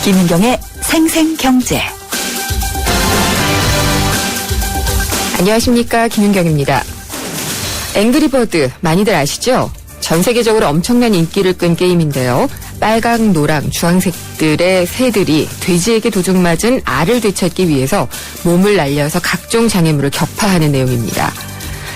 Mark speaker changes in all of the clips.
Speaker 1: 김은경의 생생경제.
Speaker 2: 안녕하십니까, 김은경입니다. 앵그리버드 많이들 아시죠? 전 세계적으로 엄청난 인기를 끈 게임인데요. 빨강, 노랑, 주황색들의 새들이 돼지에게 도둑맞은 알을 되찾기 위해서 몸을 날려서 각종 장애물을 격파하는 내용입니다.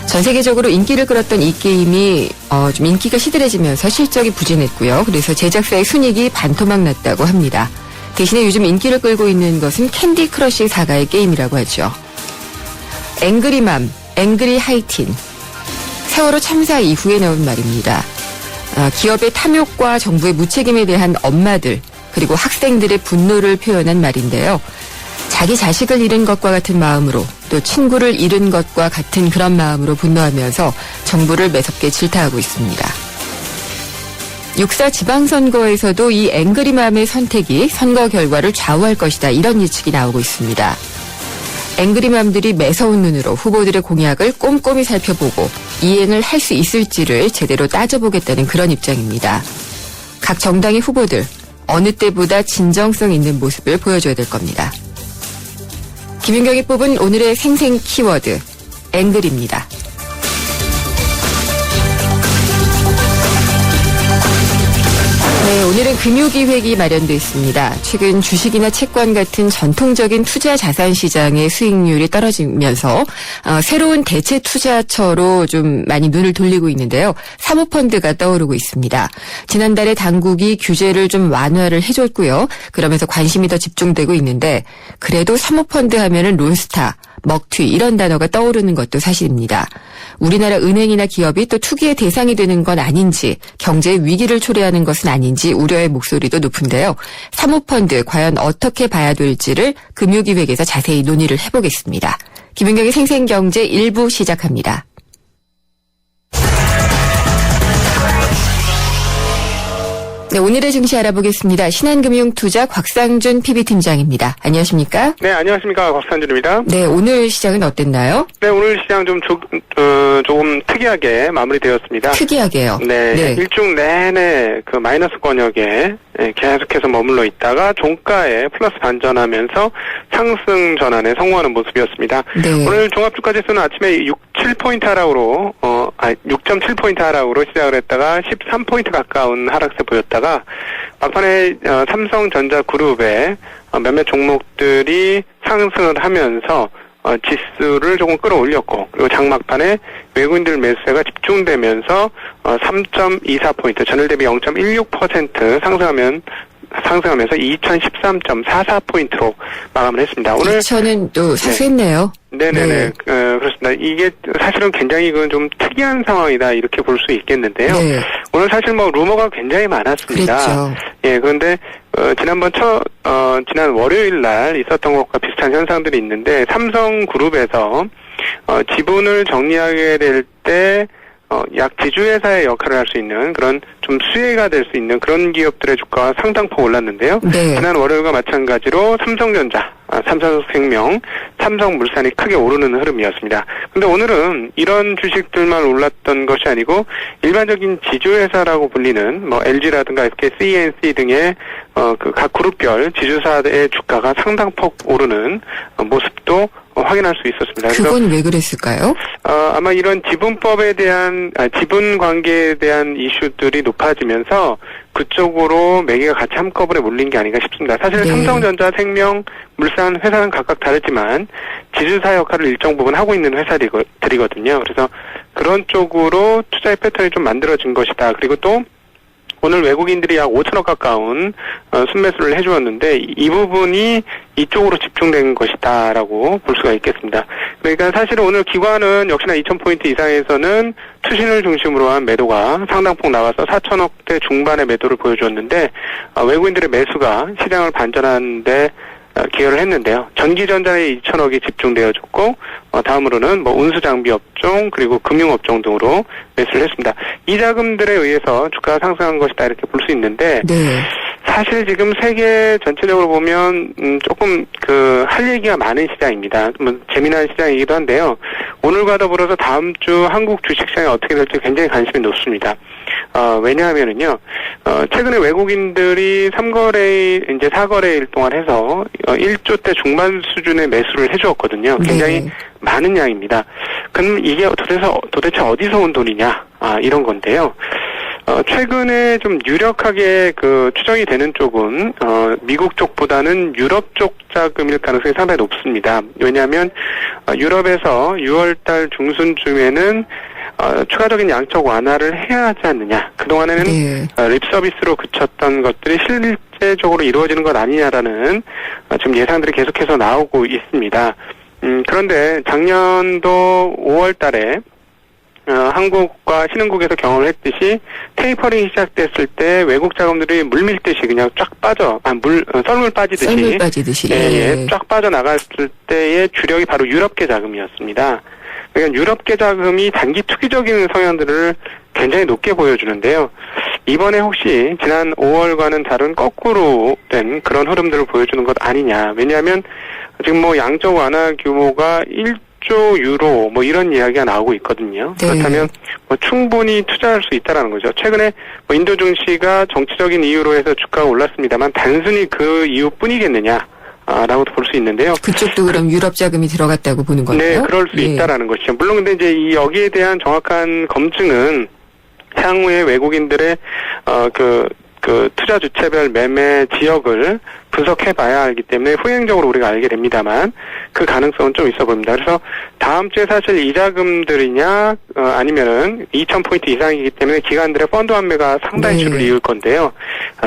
Speaker 2: 전 세계적으로 인기를 끌었던 이 게임이 좀 인기가 시들해지면서 실적이 부진했고요. 그래서 제작사의 순이익이 반토막 났다고 합니다. 대신에 요즘 인기를 끌고 있는 것은 캔디 크러쉬 사가의 게임이라고 하죠. 앵그리맘, 앵그리 하이틴. 세월호 참사 이후에 나온 말입니다. 기업의 탐욕과 정부의 무책임에 대한 엄마들 그리고 학생들의 분노를 표현한 말인데요. 자기 자식을 잃은 것과 같은 마음으로 또 친구를 잃은 것과 같은 그런 마음으로 분노하면서 정부를 매섭게 질타하고 있습니다. 6.4 지방선거에서도 이 앵그리맘의 선택이 선거 결과를 좌우할 것이다, 이런 예측이 나오고 있습니다. 앵그리맘들이 매서운 눈으로 후보들의 공약을 꼼꼼히 살펴보고 이행을 할 수 있을지를 제대로 따져보겠다는 그런 입장입니다. 각 정당의 후보들 어느 때보다 진정성 있는 모습을 보여줘야 될 겁니다. 김윤경이 뽑은 오늘의 생생 키워드, 앵그리입니다. 네, 오늘은 금요기획이 마련되어 있습니다. 최근 주식이나 채권 같은 전통적인 투자 자산 시장의 수익률이 떨어지면서 새로운 대체 투자처로 좀 많이 눈을 돌리고 있는데요. 사모펀드가 떠오르고 있습니다. 지난달에 당국이 규제를 좀 완화를 해줬고요. 그러면서 관심이 더 집중되고 있는데 그래도 사모펀드 하면은 론스타, 먹튀 이런 단어가 떠오르는 것도 사실입니다. 우리나라 은행이나 기업이 또 투기의 대상이 되는 건 아닌지, 경제의 위기를 초래하는 것은 아닌지 우려의 목소리도 높은데요. 사모펀드 과연 어떻게 봐야 될지를 금요기획에서 자세히 논의를 해보겠습니다. 김은경의 생생경제 1부 시작합니다. 네, 오늘의 증시 알아보겠습니다. 신한금융투자 곽상준 PB팀장입니다. 안녕하십니까?
Speaker 3: 네, 안녕하십니까. 곽상준입니다.
Speaker 2: 네, 오늘 시장은 어땠나요?
Speaker 3: 네, 오늘 시장 좀 조금 특이하게 마무리되었습니다.
Speaker 2: 특이하게요?
Speaker 3: 네. 일중 내내 그 마이너스 권역에 계속해서 머물러 있다가 종가에 플러스 반전하면서 상승 전환에 성공하는 모습이었습니다.
Speaker 2: 네.
Speaker 3: 오늘 종합주가지수는 아침에 6.7포인트 하락으로 6.7포인트 하락으로 시작을 했다가 13포인트 가까운 하락세 보였다가 막판에 삼성전자 그룹의 몇몇 종목들이 상승을 하면서 지수를 조금 끌어올렸고, 그리고 장막판에 외국인들 매수세가 집중되면서 3.24포인트, 전일 대비 0.16% 상승하면서 2013.44포인트로 마감을 했습니다. 오늘
Speaker 2: 2000은 또 사수했네요.
Speaker 3: 네네네. 그렇습니다. 이게 사실은 굉장히 좀 특이한 상황이다, 이렇게 볼 수 있겠는데요. 네. 오늘 사실 루머가 굉장히 많았습니다.
Speaker 2: 그랬죠.
Speaker 3: 예, 그런데 지난 월요일 날 있었던 것과 비슷한 현상들이 있는데, 삼성그룹에서 지분을 정리하게 될 때 약 지주회사의 역할을 할 수 있는 그런 좀 수혜가 될 수 있는 그런 기업들의 주가가 상당폭 올랐는데요. 네. 지난 월요일과 마찬가지로 삼성전자, 삼성생명, 삼성물산이 크게 오르는 흐름이었습니다. 근데 오늘은 이런 주식들만 올랐던 것이 아니고 일반적인 지주회사라고 불리는 LG라든가 SK, CNC 등의 그 각 그룹별 지주사의 주가가 상당폭 오르는 모습도 확인할 수 있었습니다.
Speaker 2: 그건 왜 그랬을까요?
Speaker 3: 아마 이런 지분법에 대한, 지분 관계에 대한 이슈들이 높아지면서 그쪽으로 매개가 같이 한꺼번에 몰린 게 아닌가 싶습니다. 사실 네. 삼성전자, 생명, 물산 회사는 각각 다르지만 지주사 역할을 일정 부분 하고 있는 회사들이거든요. 그래서 그런 쪽으로 투자의 패턴이 좀 만들어진 것이다. 그리고 또 오늘 외국인들이 약 5천억 가까운 순매수를 해주었는데 이 부분이 이쪽으로 집중된 것이다라고 볼 수가 있겠습니다. 그러니까 사실은 오늘 기관은 역시나 2,000포인트 이상에서는 투신을 중심으로 한 매도가 상당폭 나와서 4천억대 중반의 매도를 보여주었는데 외국인들의 매수가 시장을 반전하는데 기여를 했는데요. 전기전자에 2천억이 집중되어졌고 다음으로는 운수장비 업종 그리고 금융업종 등으로 매수를 했습니다. 이 자금들에 의해서 주가가 상승한 것이다, 이렇게 볼 수 있는데 네. 사실 지금 세계 전체적으로 보면 조금 할 얘기가 많은 시장입니다. 재미난 시장이기도 한데요. 오늘과 더불어서 다음 주 한국 주식시장이 어떻게 될지 굉장히 관심이 높습니다. 왜냐하면은요, 최근에 외국인들이 3거래일, 이제 4거래일 동안 해서 1조대 중반 수준의 매수를 해주었거든요. 굉장히
Speaker 2: 네.
Speaker 3: 많은 양입니다. 그럼 이게 도대체 어디서 온 돈이냐? 이런 건데요. 최근에 좀 유력하게 추정이 되는 쪽은, 미국 쪽보다는 유럽 쪽 자금일 가능성이 상당히 높습니다. 왜냐하면, 유럽에서 6월달 중순쯤에는, 추가적인 양적 완화를 해야 하지 않느냐. 그동안에는,
Speaker 2: 네.
Speaker 3: 립 서비스로 그쳤던 것들이 실제적으로 이루어지는 것 아니냐라는, 지금 예상들이 계속해서 나오고 있습니다. 그런데 작년도 5월 달에 한국과 신흥국에서 경험을 했듯이 테이퍼링이 시작됐을 때 외국 자금들이 물밀듯이 그냥 쫙 빠져, 썰물 빠지듯이.
Speaker 2: 썰물 빠지듯이.
Speaker 3: 예, 쫙 빠져나갔을 때의 주력이 바로 유럽계 자금이었습니다. 그러니까 유럽계 자금이 단기 투기적인 성향들을 굉장히 높게 보여주는데요. 이번에 혹시 지난 5월과는 다른 거꾸로 된 그런 흐름들을 보여주는 것 아니냐. 왜냐하면 지금 양적 완화 규모가 1조 유로 이런 이야기가 나오고 있거든요.
Speaker 2: 네.
Speaker 3: 그렇다면 충분히 투자할 수 있다라는 거죠. 최근에 인도 증시가 정치적인 이유로 해서 주가가 올랐습니다만 단순히 그 이유뿐이겠느냐. 라고도 볼 수 있는데요.
Speaker 2: 그쪽도 그럼 유럽 자금이 들어갔다고 보는 건가요?
Speaker 3: 네, 그럴 수
Speaker 2: 예.
Speaker 3: 있다라는 것이죠. 물론 근데 이제 여기에 대한 정확한 검증은 향후에 외국인들의 투자 주체별 매매 지역을 분석해봐야 알기 때문에 후행적으로 우리가 알게 됩니다만 그 가능성은 좀 있어 보입니다. 그래서 다음 주에 사실 이 자금들이냐 아니면은 2,000포인트 이상이기 때문에 기관들의 펀드 환매가 상당히
Speaker 2: 네.
Speaker 3: 줄을 이을 건데요.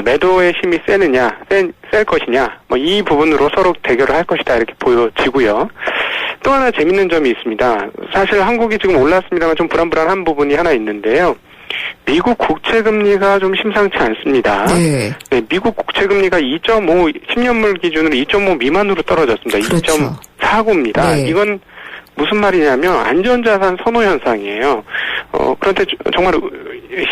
Speaker 3: 매도의 힘이 세느냐, 셀 것이냐, 이 부분으로 서로 대결을 할 것이다 이렇게 보여지고요. 또 하나 재밌는 점이 있습니다. 사실 한국이 지금 올랐습니다만 좀 불안불안한 부분이 하나 있는데요. 미국 국채금리가 좀 심상치 않습니다.
Speaker 2: 네.
Speaker 3: 네, 미국 국채금리가 2.5, 10년물 기준으로 2.5 미만으로 떨어졌습니다.
Speaker 2: 그렇죠.
Speaker 3: 2.49입니다.
Speaker 2: 네.
Speaker 3: 이건 무슨 말이냐면 안전자산 선호 현상이에요. 그런데 정말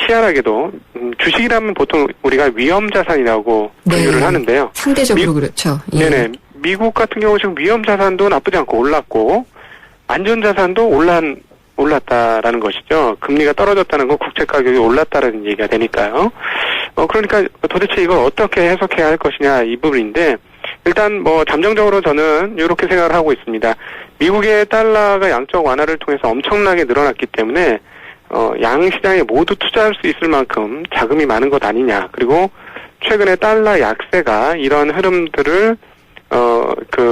Speaker 3: 희한하게도 주식이라면 보통 우리가 위험자산이라고 분류를
Speaker 2: 네.
Speaker 3: 하는데요.
Speaker 2: 상대적으로 그렇죠. 예.
Speaker 3: 네네. 미국 같은 경우 지금 위험자산도 나쁘지 않고 올랐고 안전자산도 올랐다라는 것이죠. 금리가 떨어졌다는 건 국채 가격이 올랐다라는 얘기가 되니까요. 그러니까 도대체 이걸 어떻게 해석해야 할 것이냐 이 부분인데 일단 잠정적으로 저는 이렇게 생각을 하고 있습니다. 미국의 달러가 양적 완화를 통해서 엄청나게 늘어났기 때문에 양 시장에 모두 투자할 수 있을 만큼 자금이 많은 것 아니냐. 그리고 최근에 달러 약세가 이런 흐름들을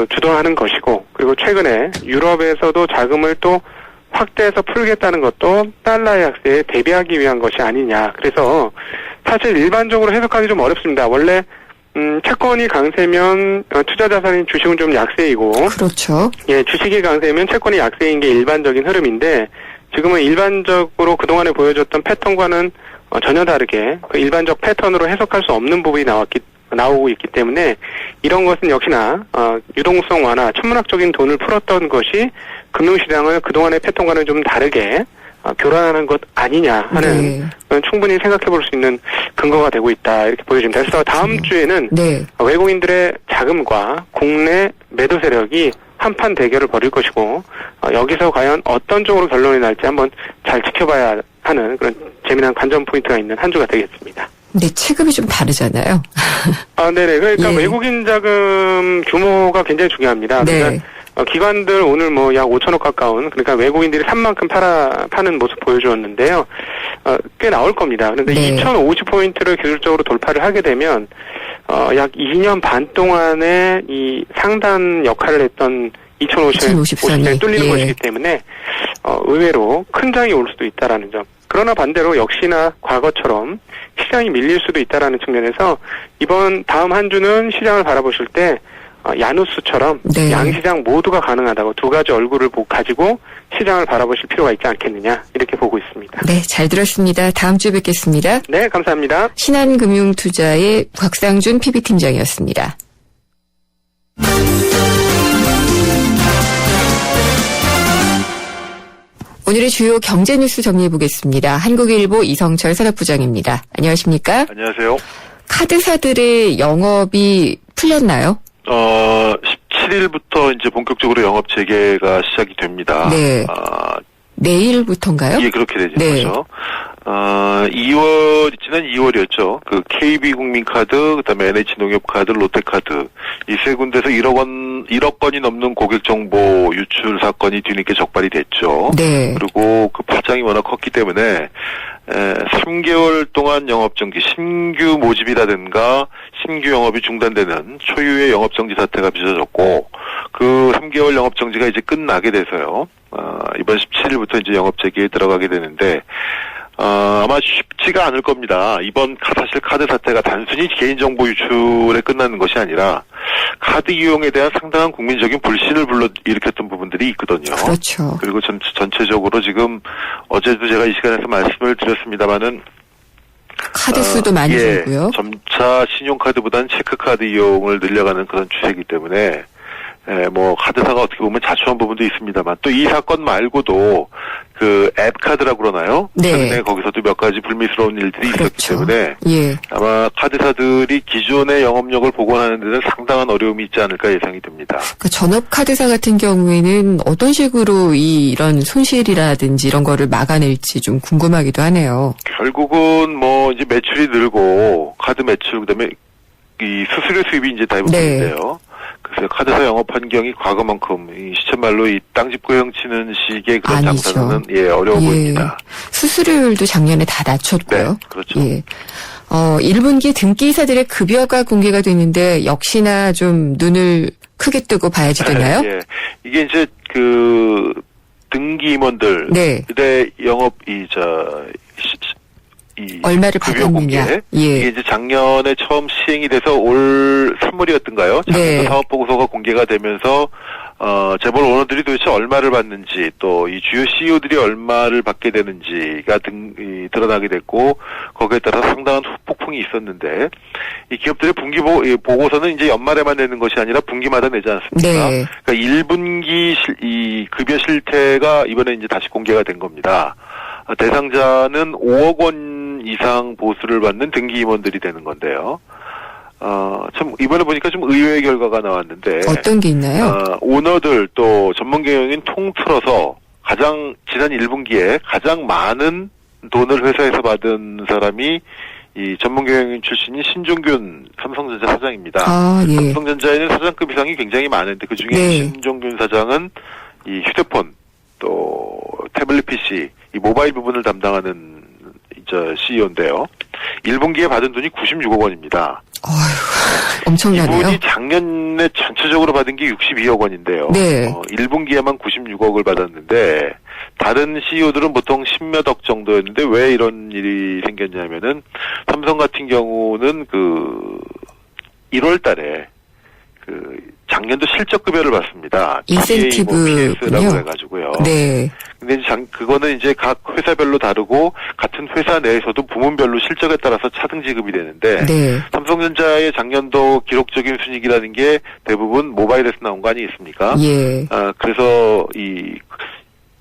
Speaker 3: 주도하는 것이고 그리고 최근에 유럽에서도 자금을 또 확대해서 풀겠다는 것도 달러 약세에 대비하기 위한 것이 아니냐. 그래서 사실 일반적으로 해석하기 좀 어렵습니다. 원래 채권이 강세면 투자 자산인 주식은 좀 약세이고
Speaker 2: 그렇죠.
Speaker 3: 예, 주식이 강세면 채권이 약세인 게 일반적인 흐름인데 지금은 일반적으로 그동안에 보여줬던 패턴과는 전혀 다르게 그 일반적 패턴으로 해석할 수 없는 부분이 나오고 있기 때문에 이런 것은 역시나 유동성 완화, 천문학적인 돈을 풀었던 것이 금융시장을 그동안의 패턴과는 좀 다르게 교란하는 것 아니냐 하는 충분히 생각해 볼 수 있는 근거가 되고 있다 이렇게 보여집니다. 그래서 다음 주에는 외국인들의 자금과 국내 매도 세력이 한판 대결을 벌일 것이고 여기서 과연 어떤 쪽으로 결론이 날지 한번 잘 지켜봐야 하는 그런 재미난 관전 포인트가 있는 한 주가 되겠습니다.
Speaker 2: 네, 체급이 좀 다르잖아요.
Speaker 3: 네네. 그러니까
Speaker 2: 예.
Speaker 3: 외국인 자금 규모가 굉장히 중요합니다.
Speaker 2: 네.
Speaker 3: 그러니까 기관들 오늘 약 5천억 가까운 그러니까 외국인들이 산 만큼 파는 모습 보여주었는데요. 꽤 나올 겁니다. 그런데
Speaker 2: 네.
Speaker 3: 2,050포인트를 기술적으로 돌파를 하게 되면 약 2년 반 동안에 이 상단 역할을 했던 2,050선이 뚫리는 것이기 때문에 의외로 큰 장이 올 수도 있다라는 점. 그러나 반대로 역시나 과거처럼 시장이 밀릴 수도 있다라는 측면에서 다음 한 주는 시장을 바라보실 때 야누스처럼 양시장 모두가 가능하다고 두 가지 얼굴을 가지고 시장을 바라보실 필요가 있지 않겠느냐 이렇게 보고 있습니다.
Speaker 2: 네, 잘 들었습니다. 다음 주에 뵙겠습니다.
Speaker 3: 네, 감사합니다.
Speaker 2: 신한금융투자의 곽상준 PB팀장이었습니다. 오늘의 주요 경제 뉴스 정리해 보겠습니다. 한국일보 이성철 산업부장입니다. 안녕하십니까?
Speaker 4: 안녕하세요.
Speaker 2: 카드사들의 영업이 풀렸나요?
Speaker 4: 17일부터 이제 본격적으로 영업 재개가 시작이 됩니다.
Speaker 2: 네. 내일부터인가요?
Speaker 4: 예, 그렇게 되죠.
Speaker 2: 네.
Speaker 4: 그렇죠. 지난 2월이었죠. 그 KB국민카드, 그다음에 NH농협카드, 롯데카드 이 세 군데서 1억 건이 넘는 고객 정보 유출 사건이 뒤늦게 적발이 됐죠.
Speaker 2: 네.
Speaker 4: 그리고 그 파장이 워낙 컸기 때문에 3개월 동안 영업정지, 신규 모집이라든가 신규 영업이 중단되는 초유의 영업정지 사태가 빚어졌고, 그 3개월 영업정지가 이제 끝나게 돼서요. 이번 17일부터 이제 영업 재개에 들어가게 되는데, 아마 쉽지가 않을 겁니다. 이번 사실 카드 사태가 단순히 개인정보 유출에 끝나는 것이 아니라 카드 이용에 대한 상당한 국민적인 불신을 불러일으켰던 부분들이 있거든요.
Speaker 2: 그렇죠.
Speaker 4: 그리고 전체적으로 지금 어제도 제가 이 시간에서 말씀을 드렸습니다마는
Speaker 2: 카드 수도 많이
Speaker 4: 예,
Speaker 2: 줄고요.
Speaker 4: 점차 신용카드보다는 체크카드 이용을 늘려가는 그런 추세이기 때문에 뭐 카드사가 어떻게 보면 자초한 부분도 있습니다만 또 이 사건 말고도 그 앱카드라고 그러나요?
Speaker 2: 네.
Speaker 4: 최근에 거기서도 몇 가지 불미스러운 일들이 있었기
Speaker 2: 그렇죠.
Speaker 4: 때문에
Speaker 2: 예.
Speaker 4: 아마 카드사들이 기존의 영업력을 복원하는 데는 상당한 어려움이 있지 않을까 예상이 됩니다.
Speaker 2: 그 전업카드사 같은 경우에는 어떤 식으로 이런 손실이라든지 이런 거를 막아낼지 좀 궁금하기도 하네요.
Speaker 4: 결국은 뭐 이제 매출이 늘고 카드 매출 그다음에 이 수수료 수입이 이제 대부분인데요. 그래서 카드사 영업 환경이 과거만큼 이 시쳇말로 이 땅짚고 헤엄치는 식의 그런
Speaker 2: 아니죠.
Speaker 4: 장사는 어려워 보입니다.
Speaker 2: 수수료율도 작년에 다 낮췄고요.
Speaker 4: 네, 그렇죠.
Speaker 2: 예. 1분기 등기사들의 급여가 공개가 됐는데 역시나 좀 눈을 크게 뜨고 봐야지 되나요?
Speaker 4: 예. 이게 이제 그 등기 임원들
Speaker 2: 네.
Speaker 4: 그때 영업
Speaker 2: 얼마를
Speaker 4: 급여
Speaker 2: 받았느냐.
Speaker 4: 공개.
Speaker 2: 예.
Speaker 4: 이게 이제 작년에 처음 시행이 돼서 올 3월이었던가요? 작년도
Speaker 2: 네.
Speaker 4: 사업 보고서가 공개가 되면서 재벌 오너들이 도대체 얼마를 받는지 또 이 주요 CEO들이 얼마를 받게 되는지가 드러나게 됐고 거기에 따라 상당한 폭풍이 있었는데 이 기업들의 분기 보고서는 이제 연말에만 내는 것이 아니라 분기마다 내지 않습니까?
Speaker 2: 네.
Speaker 4: 그러니까 1분기 이 급여 실태가 이번에 이제 다시 공개가 된 겁니다. 대상자는 5억 원 이상 보수를 받는 등기 임원들이 되는 건데요. 참 이번에 보니까 좀 의외의 결과가 나왔는데
Speaker 2: 어떤 게 있나요?
Speaker 4: 오너들 또 전문 경영인 통틀어서 지난 1분기에 가장 많은 돈을 회사에서 받은 사람이 이 전문 경영인 출신인 신종균 삼성전자 사장입니다.
Speaker 2: 예.
Speaker 4: 삼성전자에는 사장급 이상이 굉장히 많은데 그중에
Speaker 2: 네.
Speaker 4: 신종균 사장은 이 휴대폰 또 태블릿 PC 이 모바일 부분을 담당하는 CEO인데요. 1분기에 받은 돈이 96억 원입니다.
Speaker 2: 엄청나네요.
Speaker 4: 이분이 작년에 전체적으로 받은 게 62억 원인데요.
Speaker 2: 네.
Speaker 4: 1분기에만 96억을 받았는데 다른 CEO들은 보통 10몇 억 정도였는데 왜 이런 일이 생겼냐면은 삼성 같은 경우는 1월 달에 작년도 실적급여를 받습니다.
Speaker 2: 인센티브군요.
Speaker 4: PS라고 해가지고요.
Speaker 2: 네.
Speaker 4: 근데 그거는 이제 각 회사별로 다르고 같은 회사 내에서도 부문별로 실적에 따라서 차등 지급이 되는데
Speaker 2: 네.
Speaker 4: 삼성전자의 작년도 기록적인 순이익이라는 게 대부분 모바일에서 나온 거 아니겠습니까?
Speaker 2: 예.
Speaker 4: 그래서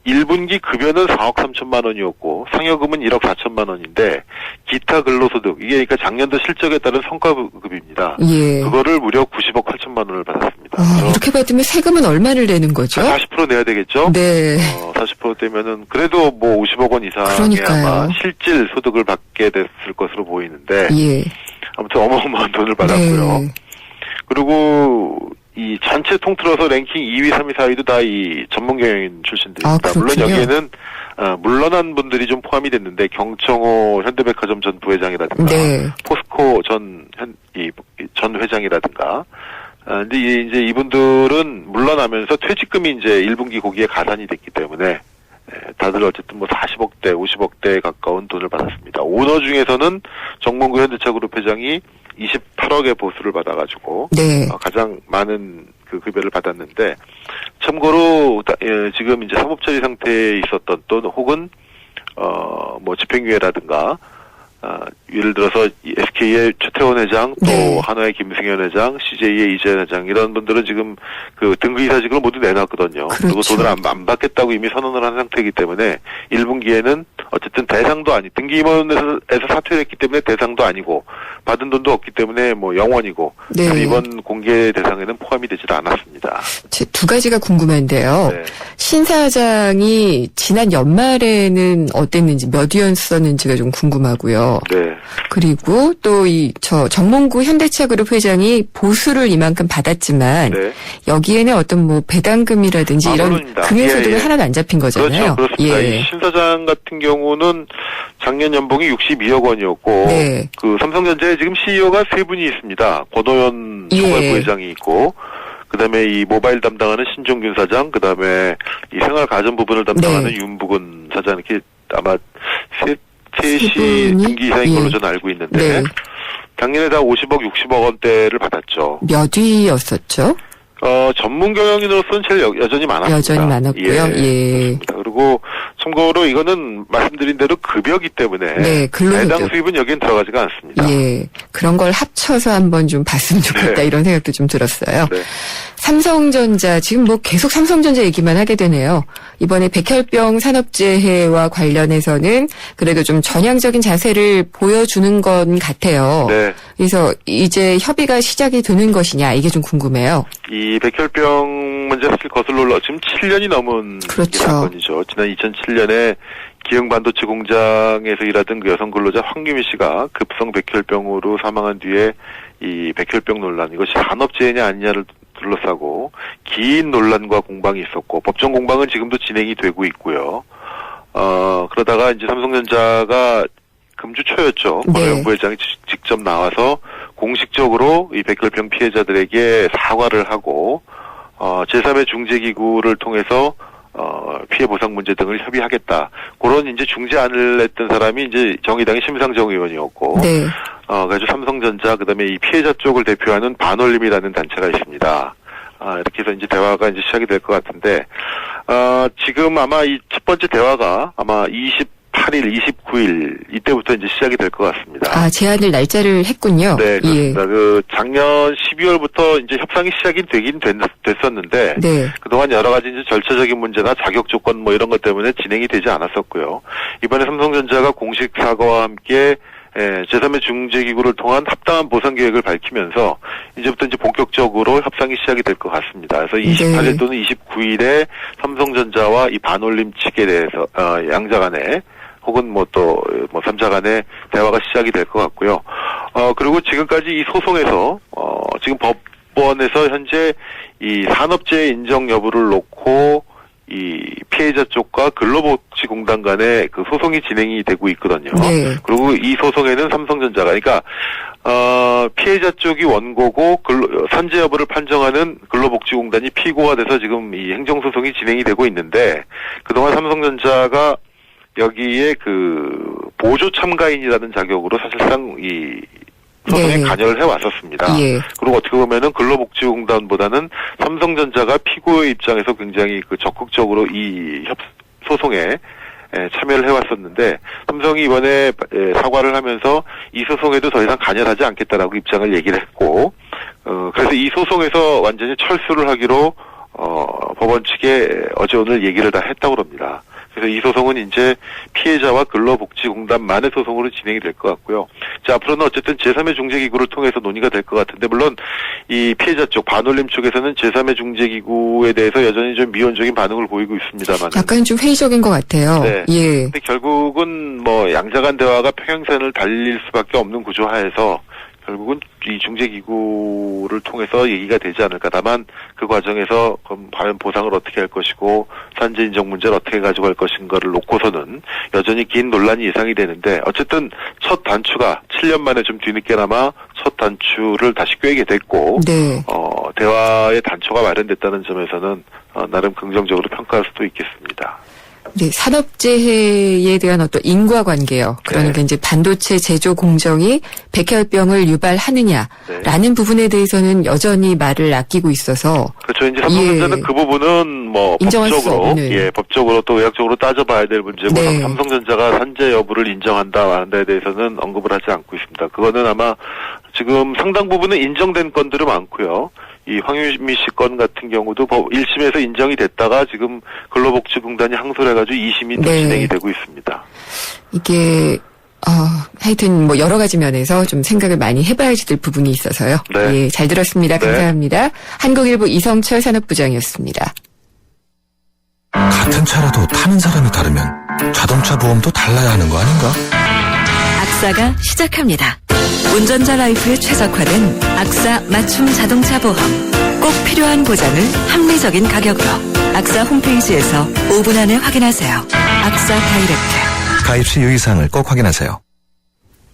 Speaker 4: 1분기 급여는 4억 3천만 원이었고 상여금은 1억 4천만 원인데 기타 근로소득 이게 그러니까 작년도 실적에 따른 성과급입니다.
Speaker 2: 예.
Speaker 4: 그거를 무려 90억 8천만 원을 받았습니다.
Speaker 2: 이렇게 받으면 세금은 얼마를 내는 거죠?
Speaker 4: 40% 내야 되겠죠?
Speaker 2: 네.
Speaker 4: 40% 되면은 그래도 뭐 50억 원 이상의
Speaker 2: 그러니까요.
Speaker 4: 아마 실질 소득을 받게 됐을 것으로 보이는데
Speaker 2: 예.
Speaker 4: 아무튼 어마어마한 돈을 받았고요.
Speaker 2: 네.
Speaker 4: 그리고 이 전체 통틀어서 랭킹 2위, 3위, 4위도 다 이 전문 경영인 출신들입니다. 물론
Speaker 2: 그렇군요.
Speaker 4: 여기에는 물러난 분들이 좀 포함이 됐는데 경청호 현대백화점 전 부회장이라든가
Speaker 2: 네.
Speaker 4: 포스코 전 회장이라든가 근데 이제 이분들은 물러나면서 퇴직금이 이제 1분기 거기에 가산이 됐기 때문에 다들 어쨌든 뭐 40억대, 50억대에 가까운 돈을 받았습니다. 오너 중에서는 정몽구 현대차그룹 회장이 28억의 보수를 받아가지고
Speaker 2: 네.
Speaker 4: 가장 많은 그 급여를 받았는데 참고로 지금 이제 사법처리 상태에 있었던 또 혹은 뭐 집행유예라든가 예를 들어서 이 SK의 최태원 회장, 또
Speaker 2: 네.
Speaker 4: 한화의 김승현 회장, CJ의 이재현 회장 이런 분들은 지금 그 등기이사직을 모두 내놨거든요.
Speaker 2: 그렇죠.
Speaker 4: 그리고 돈을 안 받겠다고 이미 선언을 한 상태이기 때문에 1분기에는 어쨌든 대상도 등기임원에서 사퇴를 했기 때문에 대상도 아니고 받은 돈도 없기 때문에 뭐 영원이고
Speaker 2: 네.
Speaker 4: 이번 공개 대상에는 포함이 되질 않았습니다.
Speaker 2: 두 가지가 궁금한데요.
Speaker 4: 네.
Speaker 2: 신 사장이 지난 연말에는 어땠는지 몇 위원 썼는지가 좀 궁금하고요.
Speaker 4: 네.
Speaker 2: 그리고 또 정몽구 현대차그룹 회장이 보수를 이만큼 받았지만
Speaker 4: 네.
Speaker 2: 여기에는 어떤 뭐 배당금이라든지 이런
Speaker 4: 물론입니다.
Speaker 2: 금융소득은
Speaker 4: 예, 예.
Speaker 2: 하나도 안 잡힌 거잖아요.
Speaker 4: 그렇죠. 그렇습니다.
Speaker 2: 예.
Speaker 4: 이 신 사장 같은 경우는 작년 연봉이 62억 원이었고
Speaker 2: 네.
Speaker 4: 그 삼성전자에 지금 CEO가 세 분이 있습니다. 권오현
Speaker 2: 예.
Speaker 4: 총괄부회장이 있고 그다음에 이 모바일 담당하는 신종균 사장, 그다음에 이 생활 가전 부분을 담당하는
Speaker 2: 네.
Speaker 4: 윤부근 사장 이렇게 아마 셋이
Speaker 2: 분이?
Speaker 4: 등기 이사인 걸로
Speaker 2: 예.
Speaker 4: 저는 알고 있는데
Speaker 2: 네.
Speaker 4: 작년에 다 50억, 60억 원대를 받았죠.
Speaker 2: 몇 위였었죠?
Speaker 4: 전문 경영인으로서는 제일 여전히 많았습니다.
Speaker 2: 여전히 많았고요. 예.
Speaker 4: 그렇습니다. 그리고 참고로 이거는 말씀드린 대로 급여기 때문에
Speaker 2: 네, 근로소득.
Speaker 4: 배당 수입은 여기엔 들어가지가 않습니다.
Speaker 2: 예. 그런 걸 합쳐서 한번 좀 봤으면 좋겠다
Speaker 4: 네.
Speaker 2: 이런 생각도 좀 들었어요.
Speaker 4: 네.
Speaker 2: 삼성전자 지금 뭐 계속 삼성전자 얘기만 하게 되네요. 이번에 백혈병 산업재해와 관련해서는 그래도 좀 전향적인 자세를 보여주는 건 같아요.
Speaker 4: 네.
Speaker 2: 그래서 이제 협의가 시작이 되는 것이냐 이게 좀 궁금해요.
Speaker 4: 이 백혈병 문제 사실 거슬러 올라 지금 7년이 넘은
Speaker 2: 그렇죠.
Speaker 4: 이 사건이죠. 지난 2007년에 기흥 반도체 공장에서 일하던 그 여성 근로자 황유미 씨가 급성 백혈병으로 사망한 뒤에 이 백혈병 논란 이것이 산업재해냐 아니냐를 둘러싸고 긴 논란과 공방이 있었고 법정 공방은 지금도 진행이 되고 있고요. 그러다가 이제 삼성전자가 금주 초였죠.
Speaker 2: 네.
Speaker 4: 권오현 부회장이 직접 나와서 공식적으로 이 백혈병 피해자들에게 사과를 하고 제3의 중재기구를 통해서 피해 보상 문제 등을 협의하겠다. 그런 이제 중재안을 냈던 사람이 이제 정의당의 심상정 의원이었고,
Speaker 2: 네.
Speaker 4: 그래서 삼성전자 그다음에 이 피해자 쪽을 대표하는 반올림이라는 단체가 있습니다. 이렇게 해서 이제 대화가 이제 시작이 될 것 같은데, 지금 아마 이 첫 번째 대화가 아마 28일, 29일 이때부터 이제 시작이 될 것 같습니다.
Speaker 2: 아, 제안을 날짜를 했군요.
Speaker 4: 네,
Speaker 2: 예.
Speaker 4: 그렇습니다. 작년 12월부터 이제 협상이 시작이 되긴 됐었는데,
Speaker 2: 네.
Speaker 4: 그동안 여러 가지 이제 절차적인 문제나 자격 조건 뭐 이런 것 때문에 진행이 되지 않았었고요. 이번에 삼성전자가 공식 사과와 함께 제3의 중재기구를 통한 합당한 보상 계획을 밝히면서 이제부터 이제 본격적으로 협상이 시작이 될 것 같습니다. 그래서 28일 또는 29일에 삼성전자와 이 반올림 측에 대해서 양자 간에 혹은 뭐 3자 간에 대화가 시작이 될 것 같고요. 그리고 지금까지 이 소송에서 지금 법원에서 현재 이 산업재해 인정 여부를 놓고 이 피해자 쪽과 근로복지공단 간에 그 소송이 진행이 되고 있거든요.
Speaker 2: 네.
Speaker 4: 그리고 이 소송에는 삼성전자가 그러니까 피해자 쪽이 원고고 산재 여부를 판정하는 근로복지공단이 피고가 돼서 지금 이 행정소송이 진행이 되고 있는데 그동안 삼성전자가 여기에 그 보조 참가인이라는 자격으로 사실상 이 소송에
Speaker 2: 네.
Speaker 4: 관여를 해왔었습니다.
Speaker 2: 예.
Speaker 4: 그리고 어떻게 보면은 근로복지공단보다는 삼성전자가 피고의 입장에서 굉장히 그 적극적으로 이 소송에 참여를 해왔었는데 삼성이 이번에 사과를 하면서 이 소송에도 더 이상 관여하지 않겠다라고 입장을 얘기를 했고 그래서 이 소송에서 완전히 철수를 하기로 법원 측에 어제 오늘 얘기를 다 했다고 합니다. 그래서 이 소송은 이제 피해자와 근로복지공단만의 소송으로 진행이 될 것 같고요. 자, 앞으로는 어쨌든 제3의 중재기구를 통해서 논의가 될 것 같은데, 물론 이 피해자 쪽, 반올림 쪽에서는 제3의 중재기구에 대해서 여전히 좀 미온적인 반응을 보이고 있습니다만.
Speaker 2: 약간 좀 회의적인 것 같아요.
Speaker 4: 네.
Speaker 2: 예.
Speaker 4: 근데 결국은 뭐 양자 간 대화가 평행선을 달릴 수밖에 없는 구조하에서 결국은 이 중재기구를 통해서 얘기가 되지 않을까. 다만 그 과정에서 그럼 과연 보상을 어떻게 할 것이고 산재 인정 문제를 어떻게 가지고 갈 것인가를 놓고서는 여전히 긴 논란이 예상이 되는데 어쨌든 첫 단추가 7년 만에 좀 뒤늦게나마 첫 단추를 다시 꿰게 됐고
Speaker 2: 네.
Speaker 4: 대화의 단초가 마련됐다는 점에서는 나름 긍정적으로 평가할 수도 있겠습니다.
Speaker 2: 네, 산업재해에 대한 어떤 인과관계요. 그러니까 이제 반도체 제조 공정이 백혈병을 유발하느냐라는 부분에 대해서는 여전히 말을 아끼고 있어서.
Speaker 4: 그렇죠. 이제 삼성전자는 그 부분은 뭐
Speaker 2: 인정할 수
Speaker 4: 법적으로,
Speaker 2: 없는.
Speaker 4: 법적으로 또 의학적으로 따져봐야 될 문제고,
Speaker 2: 네.
Speaker 4: 삼성전자가 산재 여부를 인정한다, 말한다에 대해서는 언급을 하지 않고 있습니다. 그거는 아마 지금 상당 부분은 인정된 건들은 많고요. 이 황유미 씨 건 같은 경우도 1심에서 인정이 됐다가 지금 근로복지공단이 항소를 해가지고 2심이 또
Speaker 2: 네.
Speaker 4: 진행이 되고 있습니다.
Speaker 2: 이게 하여튼 뭐 여러 가지 면에서 좀 생각을 많이 해봐야지 될 부분이 있어서요.
Speaker 4: 네.
Speaker 2: 예, 잘 들었습니다.
Speaker 4: 네.
Speaker 2: 감사합니다. 한국일보 이성철 산업부장이었습니다.
Speaker 5: 같은 차라도 타는 사람이 다르면 자동차 보험도 달라야 하는 거 아닌가?
Speaker 1: 악사가 시작합니다. 운전자 라이프에 최적화된 악사 맞춤 자동차 보험. 꼭 필요한 보장을 합리적인 가격으로. 악사 홈페이지에서 5분 안에 확인하세요. 악사 다이렉트.
Speaker 5: 가입 시 유의사항을 꼭 확인하세요.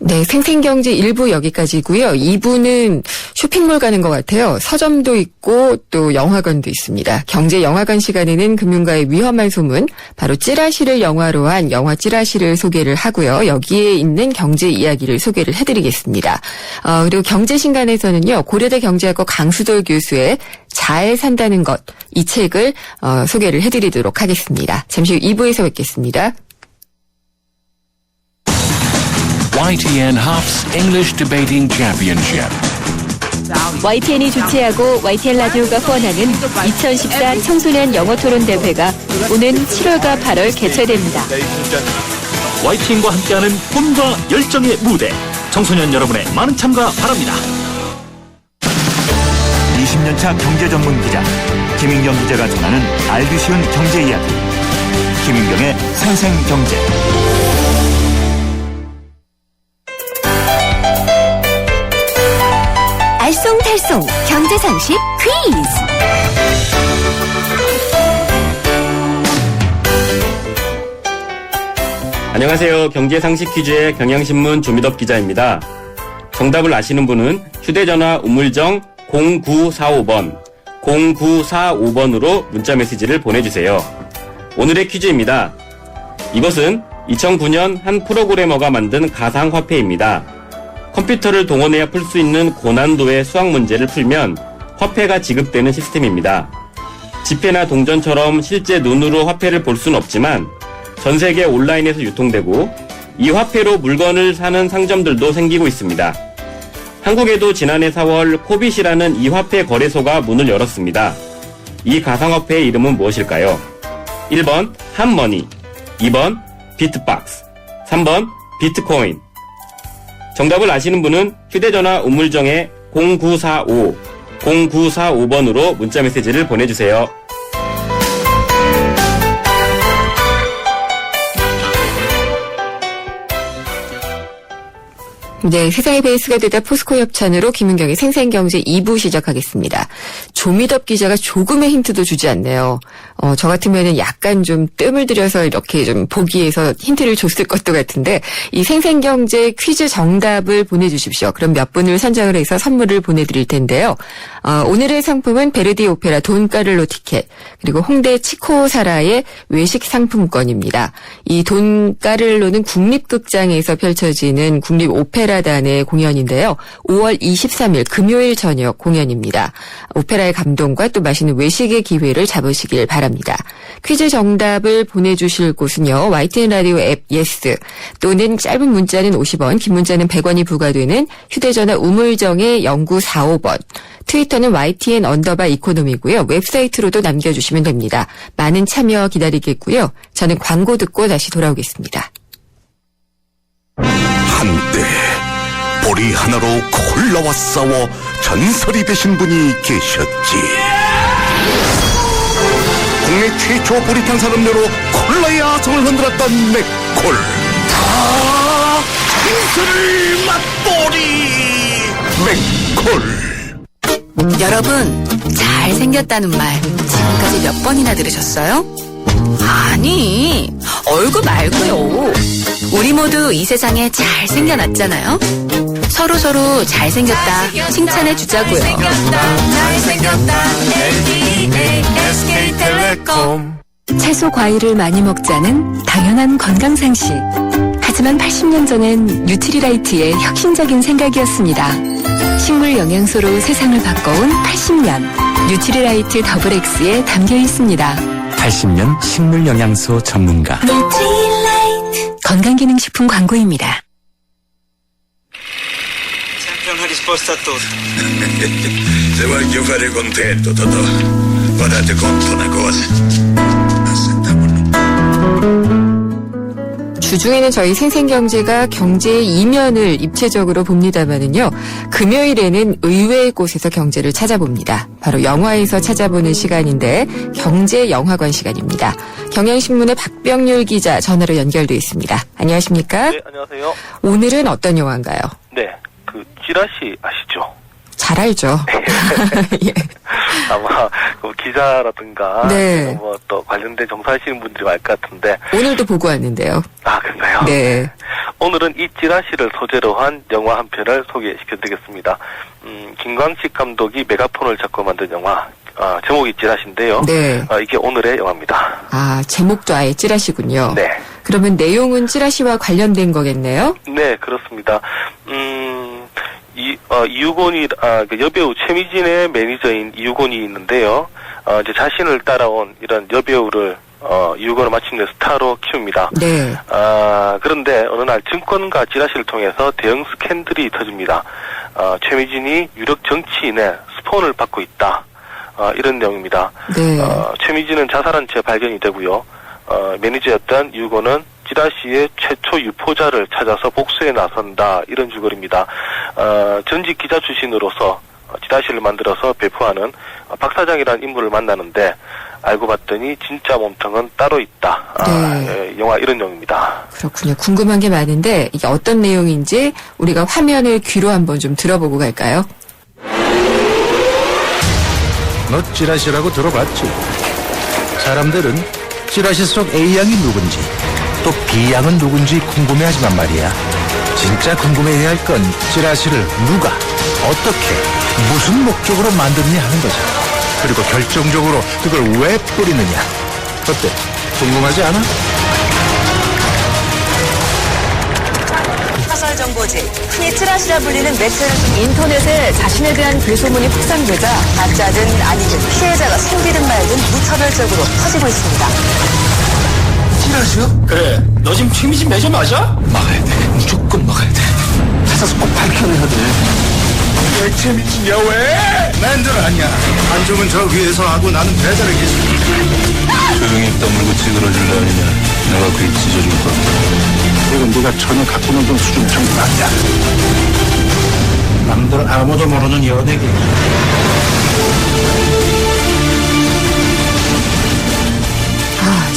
Speaker 2: 네, 생생경제 1부 여기까지고요. 2부는 쇼핑몰 가는 것 같아요. 서점도 있고 또 영화관도 있습니다. 경제 영화관 시간에는 금융가의 위험한 소문, 바로 찌라시를 영화로 한 영화 찌라시를 소개를 하고요. 여기에 있는 경제 이야기를 소개를 해드리겠습니다. 그리고 경제신간에서는요. 고려대 경제학과 강수돌 교수의 잘 산다는 것, 이 책을 소개를 해드리도록 하겠습니다. 잠시 후 2부에서 뵙겠습니다.
Speaker 6: YTN Haf's English Debating Championship.
Speaker 7: YTN이 주최하고 YTN 라디오가 후원하는 2014 청소년 영어 토론 대회가 오는 7월과 8월 개최됩니다.
Speaker 8: YTN과 함께하는 꿈과 열정의 무대. 청소년 여러분의 많은 참가 바랍니다. 20년차 경제 전문 기자 김인경 기자가 전하는 알기 쉬운 경제 이야기. 김인경의 생생경제.
Speaker 7: 알쏭달쏭 경제상식 퀴즈.
Speaker 9: 안녕하세요. 경제상식 퀴즈의 경향신문 조미덕 기자입니다. 정답을 아시는 분은 휴대전화 우물정 0945번, 0945번으로 문자메시지를 보내주세요. 오늘의 퀴즈입니다. 이것은 2009년 한 프로그래머가 만든 가상화폐입니다. 컴퓨터를 동원해야 풀 수 있는 고난도의 수학 문제를 풀면 화폐가 지급되는 시스템입니다. 지폐나 동전처럼 실제 눈으로 화폐를 볼 수는 없지만 전 세계 온라인에서 유통되고 이 화폐로 물건을 사는 상점들도 생기고 있습니다. 한국에도 지난해 4월 코빗이라는 이 화폐 거래소가 문을 열었습니다. 이 가상화폐의 이름은 무엇일까요? 1번 한머니, 2번 비트박스, 3번 비트코인. 정답을 아시는 분은 휴대전화 우물정에 0945, 0945번으로 문자메시지를 보내주세요.
Speaker 2: 네, 세상의 베이스가 되다 포스코 협찬으로 김은경의 생생경제 2부 시작하겠습니다. 조미덕 기자가 조금의 힌트도 주지 않네요. 저 같으면은 약간 좀 뜸을 들여서 이렇게 좀 보기에서 힌트를 줬을 것도 같은데 이 생생경제 퀴즈 정답을 보내주십시오. 그럼 몇 분을 선정을 해서 선물을 보내드릴 텐데요. 오늘의 상품은 베르디 오페라 돈 까를로 티켓 그리고 홍대 치코사라의 외식 상품권입니다. 이 돈 까를로는 국립극장에서 펼쳐지는 국립오페라단의 공연인데요. 5월 23일 금요일 저녁 공연입니다. 오페라의 감동과 또 맛있는 외식의 기회를 잡으시길 바랍니다. 퀴즈 정답을 보내주실 곳은요. YTN 라디오 앱 예스 또는 짧은 문자는 50원, 긴 문자는 100원이 부과되는 휴대전화 우물정의 0945번. 트위터는 YTN_이코노미고요. 웹사이트로도 남겨주시면 됩니다. 많은 참여 기다리겠고요. 저는 광고 듣고 다시 돌아오겠습니다.
Speaker 10: 한때 보리 하나로 콜라와 싸워 전설이 되신 분이 계셨지. 국내 최초 보리탄 산업료로 콜라의 아성을 흔들었던 맥콜. 다 전설을 맛보리 맥콜.
Speaker 1: 여러분, 잘생겼다는 말 지금까지 몇 번이나 들으셨어요? 아니, 얼굴 말고요. 우리 모두 이 세상에 잘생겨났잖아요. 서로 잘생겼다 칭찬해 주자고요.
Speaker 10: 잘생겼다 LDA SK텔레콤.
Speaker 11: 채소 과일을 많이 먹자는 당연한 건강상식. 하지만 80년 전엔 뉴트리라이트의 혁신적인 생각이었습니다. 식물 영양소로 세상을 바꿔온 80년. 뉴트리라이트 더블 X에 담겨 있습니다.
Speaker 12: 80년 식물 영양소 전문가.
Speaker 11: 뉴트리라이트. 건강기능식품 광고입니다.
Speaker 13: Champion risposta
Speaker 10: Se voglio fare contento, Totò. Guardate conto una cosa.
Speaker 2: 주중에는 저희 생생경제가 경제의 이면을 입체적으로 봅니다마는요. 금요일에는 의외의 곳에서 경제를 찾아봅니다. 바로 영화에서 찾아보는 시간인데 경제영화관 시간입니다. 경향신문의 박병률 기자 전화로 연결돼 있습니다. 안녕하십니까?
Speaker 14: 네, 안녕하세요.
Speaker 2: 오늘은 어떤 영화인가요?
Speaker 14: 네, 그 찌라시 아시죠?
Speaker 2: 잘 알죠. 예.
Speaker 14: 아마 그 기자라든가
Speaker 2: 네.
Speaker 14: 뭐 또 관련된 정사하시는 분들이 많을 것 같은데
Speaker 2: 오늘도 보고 왔는데요.
Speaker 14: 아, 그런가요?
Speaker 2: 네.
Speaker 14: 오늘은 이 찌라시를 소재로 한 영화 한 편을 소개시켜드리겠습니다. 김광식 감독이 메가폰을 잡고 만든 영화. 제목이 찌라시인데요.
Speaker 2: 네.
Speaker 14: 이게 오늘의 영화입니다.
Speaker 2: 아, 제목도 아예 찌라시군요.
Speaker 14: 네.
Speaker 2: 그러면 내용은 찌라시와 관련된 거겠네요?
Speaker 14: 네, 그렇습니다. 이유곤이, 그 여배우 최미진의 매니저인 이유곤이 있는데요. 이제 자신을 따라온 이런 여배우를, 이유곤을 마침내 스타로 키웁니다.
Speaker 2: 네.
Speaker 14: 그런데 어느 날 증권가 찌라시를 통해서 대형 스캔들이 터집니다. 최미진이 유력 정치인의 스폰을 받고 있다. 이런 내용입니다.
Speaker 2: 네.
Speaker 14: 최미진은 자살한 채 발견이 되고요. 매니저였던 이유곤은 찌라시의 최초 유포자를 찾아서 복수에 나선다. 이런 줄거리입니다. 전직 기자 출신으로서 찌라시를 만들어서 배포하는 박 사장이라는 인물을 만나는데 알고 봤더니 진짜 몸통은 따로 있다.
Speaker 2: 네.
Speaker 14: 영화 이런 내용입니다.
Speaker 2: 그렇군요. 궁금한 게 많은데 이게 어떤 내용인지 우리가 화면을 귀로 한번 좀 들어보고 갈까요?
Speaker 5: 너 찌라시라고 들어봤지? 사람들은 찌라시 속 A양이 누군지 또 B양은 누군지 궁금해하지만 말이야. 진짜 궁금해해야 할 건 찌라시를 누가, 어떻게, 무슨 목적으로 만드느냐 하는 거잖아. 그리고 결정적으로 그걸 왜 뿌리느냐. 어때? 궁금하지 않아?
Speaker 15: 사설 정보지, 흔히 찌라시라 불리는 매체를 인터넷에 자신에 대한 괴소문이 확산되자 가짜든 아니든 피해자가 생기든 말든 무차별적으로 퍼지고 있습니다.
Speaker 10: 찌라시요?
Speaker 13: 그래, 너 지금 최미진 매저 맞아?
Speaker 10: 막아야 돼. 무조건 막아야 돼. 찾아서 꼭 밝혀내야 돼. 왜 최미진이야, 왜? 맨들 아니야. 안중은 저 위에서 하고 나는 배달의 기술.
Speaker 16: 조용히 떠물고 찌그러질려느냐. 내가 그리 찢어줄 거야.
Speaker 10: 이건 네가 전혀 갖고 놀던 수준 정도 아니야. 남들 아무도 모르는 연예계.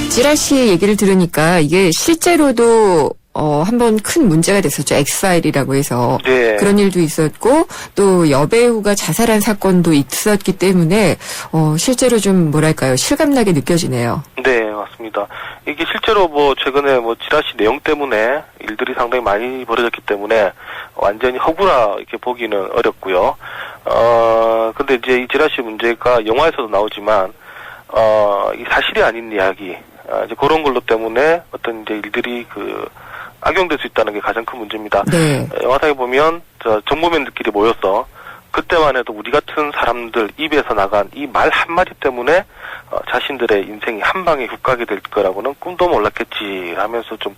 Speaker 2: 찌라시 얘기를 들으니까 이게 실제로도 한번 큰 문제가 됐었죠. 엑스파일이라고 해서.
Speaker 14: 네.
Speaker 2: 그런 일도 있었고 또 여배우가 자살한 사건도 있었기 때문에 실제로 좀 뭐랄까요. 실감나게 느껴지네요.
Speaker 14: 네, 맞습니다. 이게 실제로 뭐 최근에 뭐 찌라시 내용 때문에 일들이 상당히 많이 벌어졌기 때문에 완전히 허구라 이렇게 보기는 어렵고요. 근데 이제 이 찌라시 문제가 영화에서도 나오지만 이 사실이 아닌 이야기, 이제 그런 걸로 때문에 어떤 이제 일들이 악용될 수 있다는 게 가장 큰 문제입니다.
Speaker 2: 네.
Speaker 14: 영화상에 보면 정보맨들끼리 모여서 그때만 해도 우리 같은 사람들 입에서 나간 이 말 한마디 때문에 자신들의 인생이 한 방에 훅 가게 될 거라고는 꿈도 몰랐겠지 하면서 좀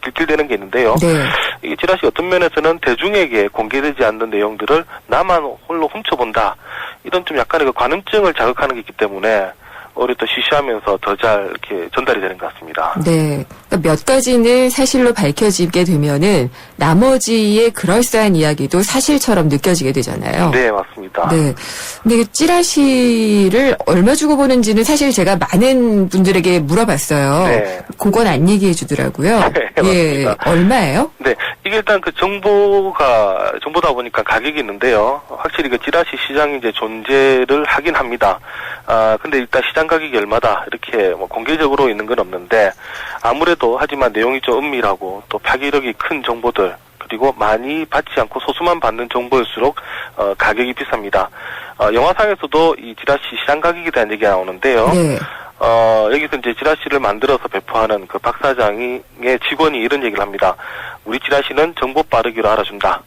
Speaker 14: 길들대는 게 있는데요.
Speaker 2: 네.
Speaker 14: 이게 찌라시 어떤 면에서는 대중에게 공개되지 않는 내용들을 나만 홀로 훔쳐본다. 이런 좀 약간의 관음증을 자극하는 게 있기 때문에 오히려 더 시시하면서 더 잘 이렇게 전달이 되는 것 같습니다.
Speaker 2: 네. 그러니까 몇 가지는 사실로 밝혀지게 되면은 나머지의 그럴싸한 이야기도 사실처럼 느껴지게 되잖아요.
Speaker 14: 네, 맞습니다.
Speaker 2: 네. 근데 찌라시를 얼마 주고 보는지는 사실 제가 많은 분들에게 물어봤어요.
Speaker 14: 네.
Speaker 2: 그건 안 얘기해 주더라고요.
Speaker 14: 네,
Speaker 2: 예.
Speaker 14: 맞습니다.
Speaker 2: 얼마예요?
Speaker 14: 네. 이게 일단 정보다 보니까 가격이 있는데요. 확실히 찌라시 시장이 이제 존재를 하긴 합니다. 근데 일단 시장 가격이 얼마다 이렇게 뭐 공개적으로 있는 건 없는데 아무래도 하지만 내용이 좀 은밀하고 또 파괴력이 큰 정보들 그리고 많이 받지 않고 소수만 받는 정보일수록 가격이 비쌉니다. 영화상에서도 이 찌라시 시장 가격에 대한 얘기가 나오는데요.
Speaker 2: 네.
Speaker 14: 여기서 이제 찌라시를 만들어서 배포하는 그 박 사장의 직원이 이런 얘기를 합니다. 우리 찌라시는 정보 빠르기로 알아준다.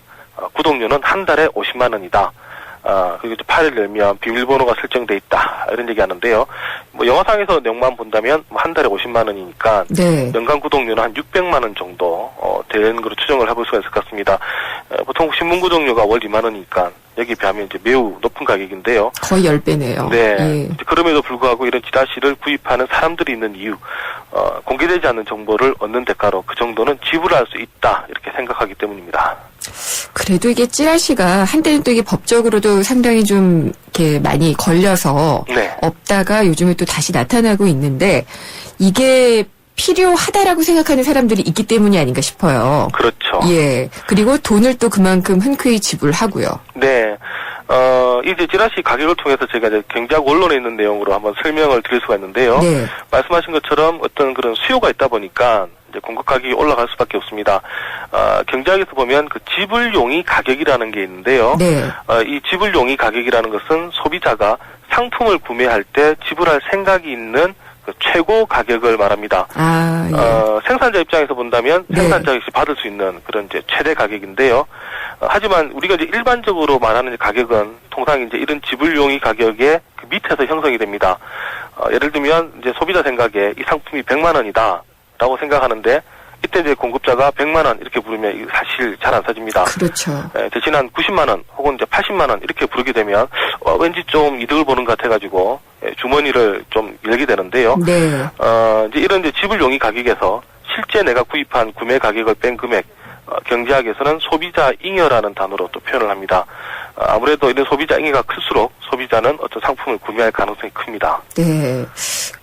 Speaker 14: 구독료는 한 달에 50만 원이다. 그리고 이제 파일을 열면 비밀번호가 설정돼 있다. 이런 얘기 하는데요. 뭐 영화상에서 내용만 본다면 한 달에 50만 원이니까
Speaker 2: 네.
Speaker 14: 연간 구독료는 한 600만 원 정도 되는 걸로 추정을 해볼 수가 있을 것 같습니다. 보통 신문 구독료가 월 2만 원이니까 여기에 비하면 이제 매우 높은 가격인데요.
Speaker 2: 거의 10배네요.
Speaker 14: 네.
Speaker 2: 예.
Speaker 14: 그럼에도 불구하고 이런 찌라시를 구입하는 사람들이 있는 이유, 공개되지 않는 정보를 얻는 대가로 그 정도는 지불할 수 있다. 이렇게 생각하기 때문입니다.
Speaker 2: 그래도 이게 찌라시가 한때는 또 이게 법적으로도 상당히 좀 이렇게 많이 걸려서
Speaker 14: 네.
Speaker 2: 없다가 요즘에 또 다시 나타나고 있는데 이게 필요하다라고 생각하는 사람들이 있기 때문이 아닌가 싶어요.
Speaker 14: 그렇죠.
Speaker 2: 예. 그리고 돈을 또 그만큼 흔쾌히 지불하고요.
Speaker 14: 네. 이제 찌라시 가격을 통해서 제가 이제 경제학 원론에 있는 내용으로 한번 설명을 드릴 수가 있는데요.
Speaker 2: 네.
Speaker 14: 말씀하신 것처럼 어떤 그런 수요가 있다 보니까 이제 공급 가격이 올라갈 수밖에 없습니다. 경제학에서 보면 그 지불용이 가격이라는 게 있는데요.
Speaker 2: 네.
Speaker 14: 이 지불용이 가격이라는 것은 소비자가 상품을 구매할 때 지불할 생각이 있는 그 최고 가격을 말합니다.
Speaker 2: 예.
Speaker 14: 생산자 입장에서 본다면
Speaker 2: 네.
Speaker 14: 생산자 역시 받을 수 있는 그런 이제 최대 가격인데요. 하지만 우리가 이제 일반적으로 말하는 가격은 통상 이제 이런 지불용이 가격의 그 밑에서 형성이 됩니다. 예를 들면 이제 소비자 생각에 이 상품이 100만 원이다라고 생각하는데 이때 이제 공급자가 100만 원 이렇게 부르면 사실 잘 안 사집니다.
Speaker 2: 그렇죠.
Speaker 14: 대신 한 90만 원 혹은 이제 80만 원 이렇게 부르게 되면 왠지 좀 이득을 보는 것 같아가지고 주머니를 좀 열게 되는데요.
Speaker 2: 네.
Speaker 14: 이제 이런 이제 지불용이 가격에서 실제 내가 구입한 구매 가격을 뺀 금액, 경제학에서는 소비자 잉여라는 단어로 또 표현을 합니다. 아무래도 이런 소비자 잉여가 클수록 소비자는 어떤 상품을 구매할 가능성이 큽니다.
Speaker 2: 네.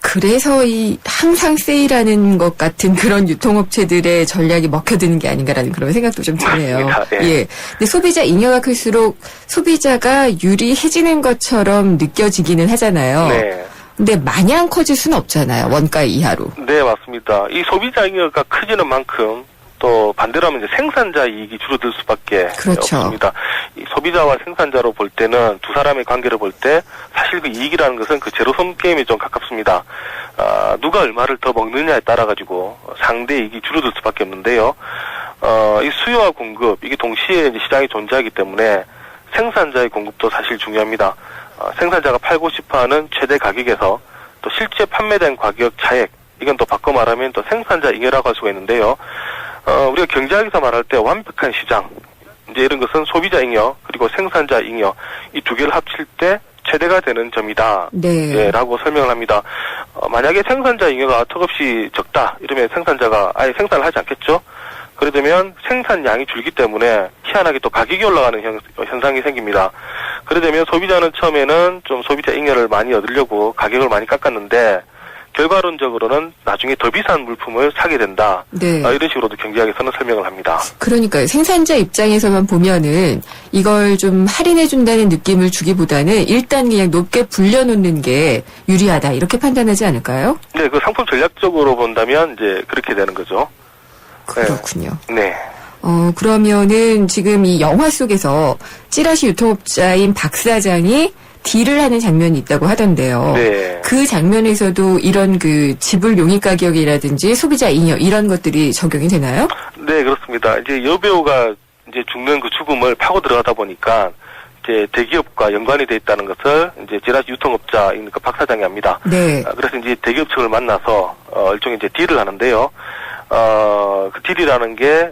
Speaker 2: 그래서 이 항상 세일하는 것 같은 그런 유통업체들의 전략이 먹혀드는 게 아닌가라는 그런 생각도 좀 드네요.
Speaker 14: 맞습니다. 네.
Speaker 2: 예. 근데 소비자 잉여가 클수록 소비자가 유리해지는 것처럼 느껴지기는 하잖아요.
Speaker 14: 네.
Speaker 2: 근데 마냥 커질 수는 없잖아요. 원가 이하로.
Speaker 14: 네, 맞습니다. 이 소비자 잉여가 커지는 만큼 또 반대로 하면 이제 생산자 이익이 줄어들 수밖에
Speaker 2: 그렇죠.
Speaker 14: 없습니다. 이 소비자와 생산자로 볼 때는 두 사람의 관계를 볼 때 사실 그 이익이라는 것은 그 제로섬 게임에 좀 가깝습니다. 누가 얼마를 더 먹느냐에 따라 가지고 상대 이익이 줄어들 수밖에 없는데요. 이 수요와 공급 이게 동시에 이제 시장이 존재하기 때문에 생산자의 공급도 사실 중요합니다. 생산자가 팔고 싶어하는 최대 가격에서 또 실제 판매된 가격 차액 이건 또 바꿔 말하면 또 생산자 잉여라고 할 수가 있는데요. 우리가 경제학에서 말할 때 완벽한 시장, 이제 이런 것은 소비자 잉여 그리고 생산자 잉여 이 두 개를 합칠 때 최대가 되는 점이다.
Speaker 2: 네.
Speaker 14: 예, 라고 설명을 합니다. 만약에 생산자 잉여가 턱없이 적다 이러면 생산자가 아예 생산을 하지 않겠죠. 그래 되면 생산량이 줄기 때문에 희한하게 또 가격이 올라가는 현상이 생깁니다. 그래 되면 소비자는 처음에는 좀 소비자 잉여를 많이 얻으려고 가격을 많이 깎았는데 결과론적으로는 나중에 더 비싼 물품을 사게 된다.
Speaker 2: 네.
Speaker 14: 이런 식으로도 경제학에서는 설명을 합니다.
Speaker 2: 그러니까요. 생산자 입장에서만 보면은 이걸 좀 할인해준다는 느낌을 주기보다는 일단 그냥 높게 불려놓는 게 유리하다. 이렇게 판단하지 않을까요?
Speaker 14: 네, 그 상품 전략적으로 본다면 이제 그렇게 되는 거죠.
Speaker 2: 그렇군요.
Speaker 14: 네.
Speaker 2: 그러면은 지금 이 영화 속에서 찌라시 유통업자인 박 사장이 딜을 하는 장면이 있다고 하던데요.
Speaker 14: 네.
Speaker 2: 그 장면에서도 이런 그 지불 용익 가격이라든지 소비자 잉여 이런 것들이 적용이 되나요?
Speaker 14: 네, 그렇습니다. 이제 여배우가 이제 죽는 그 죽음을 파고 들어가다 보니까 이제 대기업과 연관이 돼 있다는 것을 이제 찌라시 유통업자인 그 박 사장이 압니다.
Speaker 2: 네.
Speaker 14: 그래서 이제 대기업 측을 만나서 일종의 이제 딜을 하는데요. 그 딜이라는 게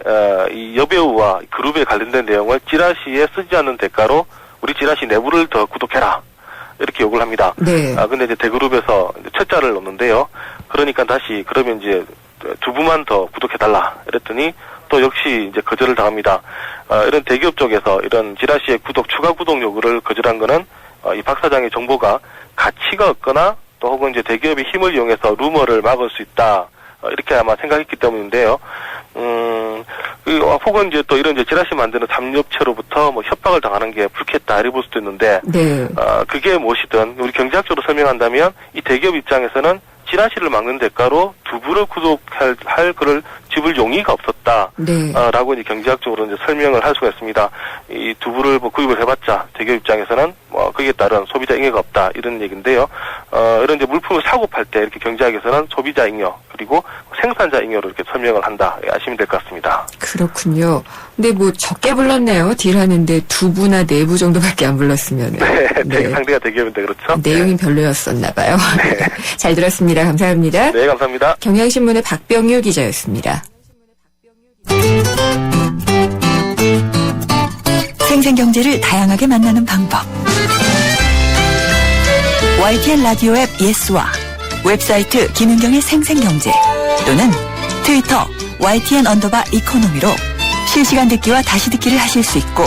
Speaker 14: 이 여배우와 그룹에 관련된 내용을 찌라시에 쓰지 않는 대가로 우리 찌라시 내부를 더 구독해라. 이렇게 요구를 합니다.
Speaker 2: 네.
Speaker 14: 근데 이제 대그룹에서 이제 철자를 놓는데요. 그러니까 다시 그러면 이제 두 부만 더 구독해달라. 이랬더니 또 역시 이제 거절을 당합니다. 이런 대기업 쪽에서 이런 찌라시의 추가 구독 요구를 거절한 거는 이 박 사장의 정보가 가치가 없거나 또 혹은 이제 대기업의 힘을 이용해서 루머를 막을 수 있다. 이렇게 아마 생각했기 때문인데요. 혹은 이제 또 이런 이제 찌라시 만드는 삼업체로부터 뭐 협박을 당하는 게 불쾌했다 이래 볼 수도 있는데,
Speaker 2: 네.
Speaker 14: 그게 무엇이든 우리 경제학적으로 설명한다면 이 대기업 입장에서는 찌라시를 막는 대가로 두부를 구독할 그를 집을 용의가 없었다.
Speaker 2: 네.
Speaker 14: 라고 이제 경제학적으로 이제 설명을 할 수가 있습니다. 이 두부를 뭐 구입을 해봤자 대기업 입장에서는 뭐 거기에 따른 소비자 잉여가 없다 이런 얘기인데요. 이런 이제 물품을 사고 팔 때 이렇게 경제학에서는 소비자 잉여 그리고 생산자 잉여로 이렇게 설명을 한다 아시면 될 것 같습니다.
Speaker 2: 그렇군요. 근데 뭐 적게 불렀네요. 딜하는데 2부나 4부 정도밖에 안 불렀으면.
Speaker 14: 네. 상대가 대기업인데 그렇죠.
Speaker 2: 내용이 별로였었나 봐요. 잘 들었습니다. 감사합니다.
Speaker 14: 네, 감사합니다.
Speaker 2: 경향신문의 박병유 기자였습니다.
Speaker 15: 생생경제를 다양하게 만나는 방법. YTN 라디오 앱 예스와 웹사이트 김윤경의 생생경제 또는 트위터 YTN_이코노미로 실시간 듣기와 다시 듣기를 하실 수 있고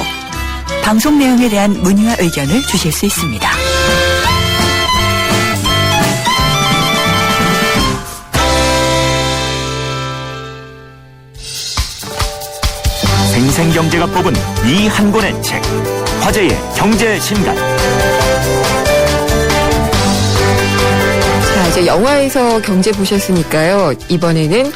Speaker 15: 방송 내용에 대한 문의와 의견을 주실 수 있습니다.
Speaker 8: 생생경제가 뽑은 이 한 권의 책, 화제의 경제 신간.
Speaker 2: 자, 이제 영화에서 경제 보셨으니까요. 이번에는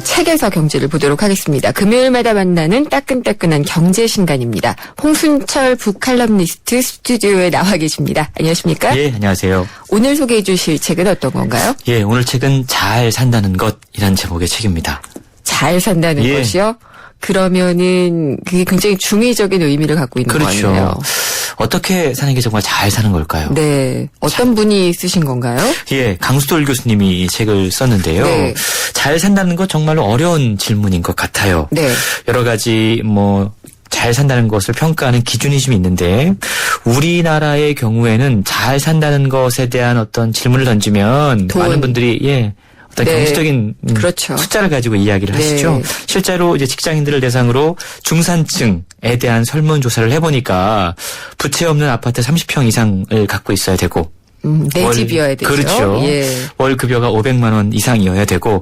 Speaker 2: 책에서 경제를 보도록 하겠습니다. 금요일마다 만나는 따끈따끈한 경제 신간입니다. 홍순철 북칼럼니스트 스튜디오에 나와 계십니다. 안녕하십니까?
Speaker 17: 예, 안녕하세요.
Speaker 2: 오늘 소개해 주실 책은 어떤 건가요?
Speaker 17: 예, 오늘 책은 잘 산다는 것이라는 제목의 책입니다.
Speaker 2: 잘 산다는 것이요? 그러면은 그게 굉장히 중의적인 의미를 갖고 있는
Speaker 17: 그렇죠.
Speaker 2: 거네요.
Speaker 17: 어떻게 사는 게 정말 잘 사는 걸까요?
Speaker 2: 네. 어떤 분이 쓰신 건가요?
Speaker 17: 예, 강수돌 교수님이 이 책을 썼는데요.
Speaker 2: 네.
Speaker 17: 잘 산다는 것 정말로 어려운 질문인 것 같아요.
Speaker 2: 네.
Speaker 17: 여러 가지 잘 산다는 것을 평가하는 기준이 좀 있는데 우리나라의 경우에는 잘 산다는 것에 대한 어떤 질문을 던지면 많은 분들이 어떤 경제적인
Speaker 2: 그렇죠.
Speaker 17: 숫자를 가지고 이야기를 하시죠. 실제로 이제 직장인들을 대상으로 중산층에 대한 설문조사를 해보니까 부채 없는 아파트 30평 이상을 갖고 있어야 되고
Speaker 2: 내 집이어야 되죠.
Speaker 17: 그렇죠.
Speaker 2: 예.
Speaker 17: 월 급여가 500만 원 이상이어야 되고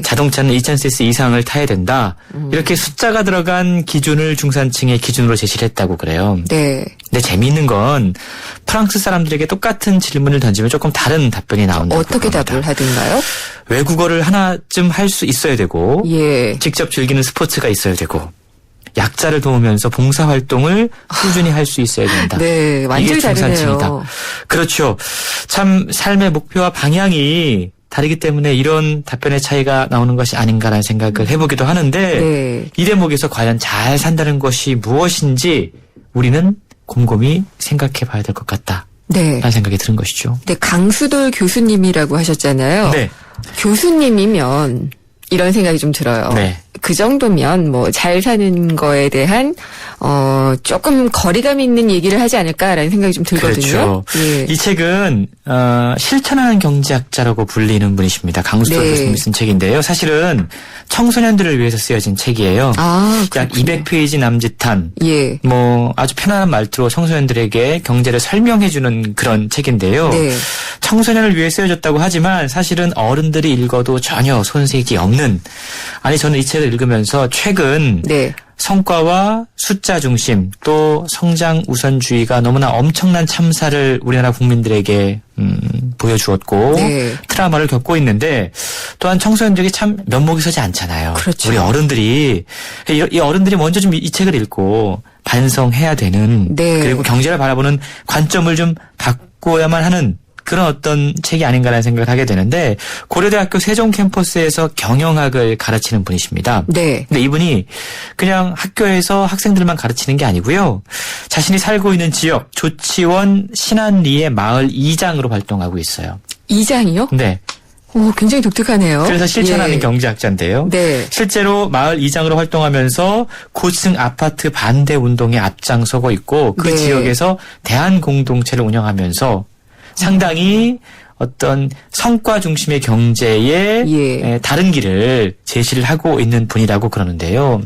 Speaker 17: 자동차는 2000cc 이상을 타야 된다. 이렇게 숫자가 들어간 기준을 중산층의 기준으로 제시를 했다고 그래요.
Speaker 2: 네.
Speaker 17: 근데 재미있는 건 프랑스 사람들에게 똑같은 질문을 던지면 조금 다른 답변이 나온다고
Speaker 2: 어떻게
Speaker 17: 합니다.
Speaker 2: 답을 하던가요?
Speaker 17: 외국어를 하나쯤 할 수 있어야 되고 직접 즐기는 스포츠가 있어야 되고 약자를 도우면서 봉사활동을 꾸준히 할 수 있어야 된다.
Speaker 2: 네, 완전히
Speaker 17: 이게 중산층이다.
Speaker 2: 다르네요.
Speaker 17: 그렇죠. 참 삶의 목표와 방향이 다르기 때문에 이런 답변의 차이가 나오는 것이 아닌가라는 생각을 해보기도 하는데 이 대목에서 과연 잘 산다는 것이 무엇인지 우리는 곰곰이 생각해 봐야 될 것 같다. 라는 생각이 드는 것이죠.
Speaker 2: 네, 강수돌 교수님이라고 하셨잖아요.
Speaker 17: 네.
Speaker 2: 교수님이면 이런 생각이 좀 들어요.
Speaker 17: 네.
Speaker 2: 그 정도면 잘 사는 거에 대한 조금 거리감 있는 얘기를 하지 않을까라는 생각이 좀 들거든요.
Speaker 17: 그렇죠. 이 책은 실천하는 경제학자라고 불리는 분이십니다. 강수돌 교수님이 쓴 책인데요. 사실은 청소년들을 위해서 쓰여진 책이에요. 약 200페이지 남짓한 아주 편안한 말투로 청소년들에게 경제를 설명해주는 그런 책인데요. 청소년을 위해 쓰여졌다고 하지만 사실은 어른들이 읽어도 전혀 손색이 없는 저는 이 책을 읽으면서 최근 성과와 숫자 중심 또 성장 우선주의가 너무나 엄청난 참사를 우리나라 국민들에게 보여주었고 트라우마를 겪고 있는데 또한 청소년들이 참 면목이 서지 않잖아요.
Speaker 2: 그렇죠.
Speaker 17: 우리 어른들이 이 어른들이 먼저 좀 이 책을 읽고 반성해야 되는 그리고 경제를 바라보는 관점을 좀 바꿔야만 하는 그런 어떤 책이 아닌가라는 생각을 하게 되는데 고려대학교 세종 캠퍼스에서 경영학을 가르치는 분이십니다. 근데 이분이 그냥 학교에서 학생들만 가르치는 게 아니고요. 자신이 살고 있는 지역 조치원 신안리의 마을 이장으로 활동하고 있어요.
Speaker 2: 이장이요?
Speaker 17: 네.
Speaker 2: 오, 굉장히 독특하네요.
Speaker 17: 그래서 실천하는 경제학자인데요. 실제로 마을 이장으로 활동하면서 고층 아파트 반대 운동에 앞장서고 있고 그 지역에서 대한공동체를 운영하면서 상당히 어떤 성과 중심의 경제에 다른 길을 제시를 하고 있는 분이라고 그러는데요.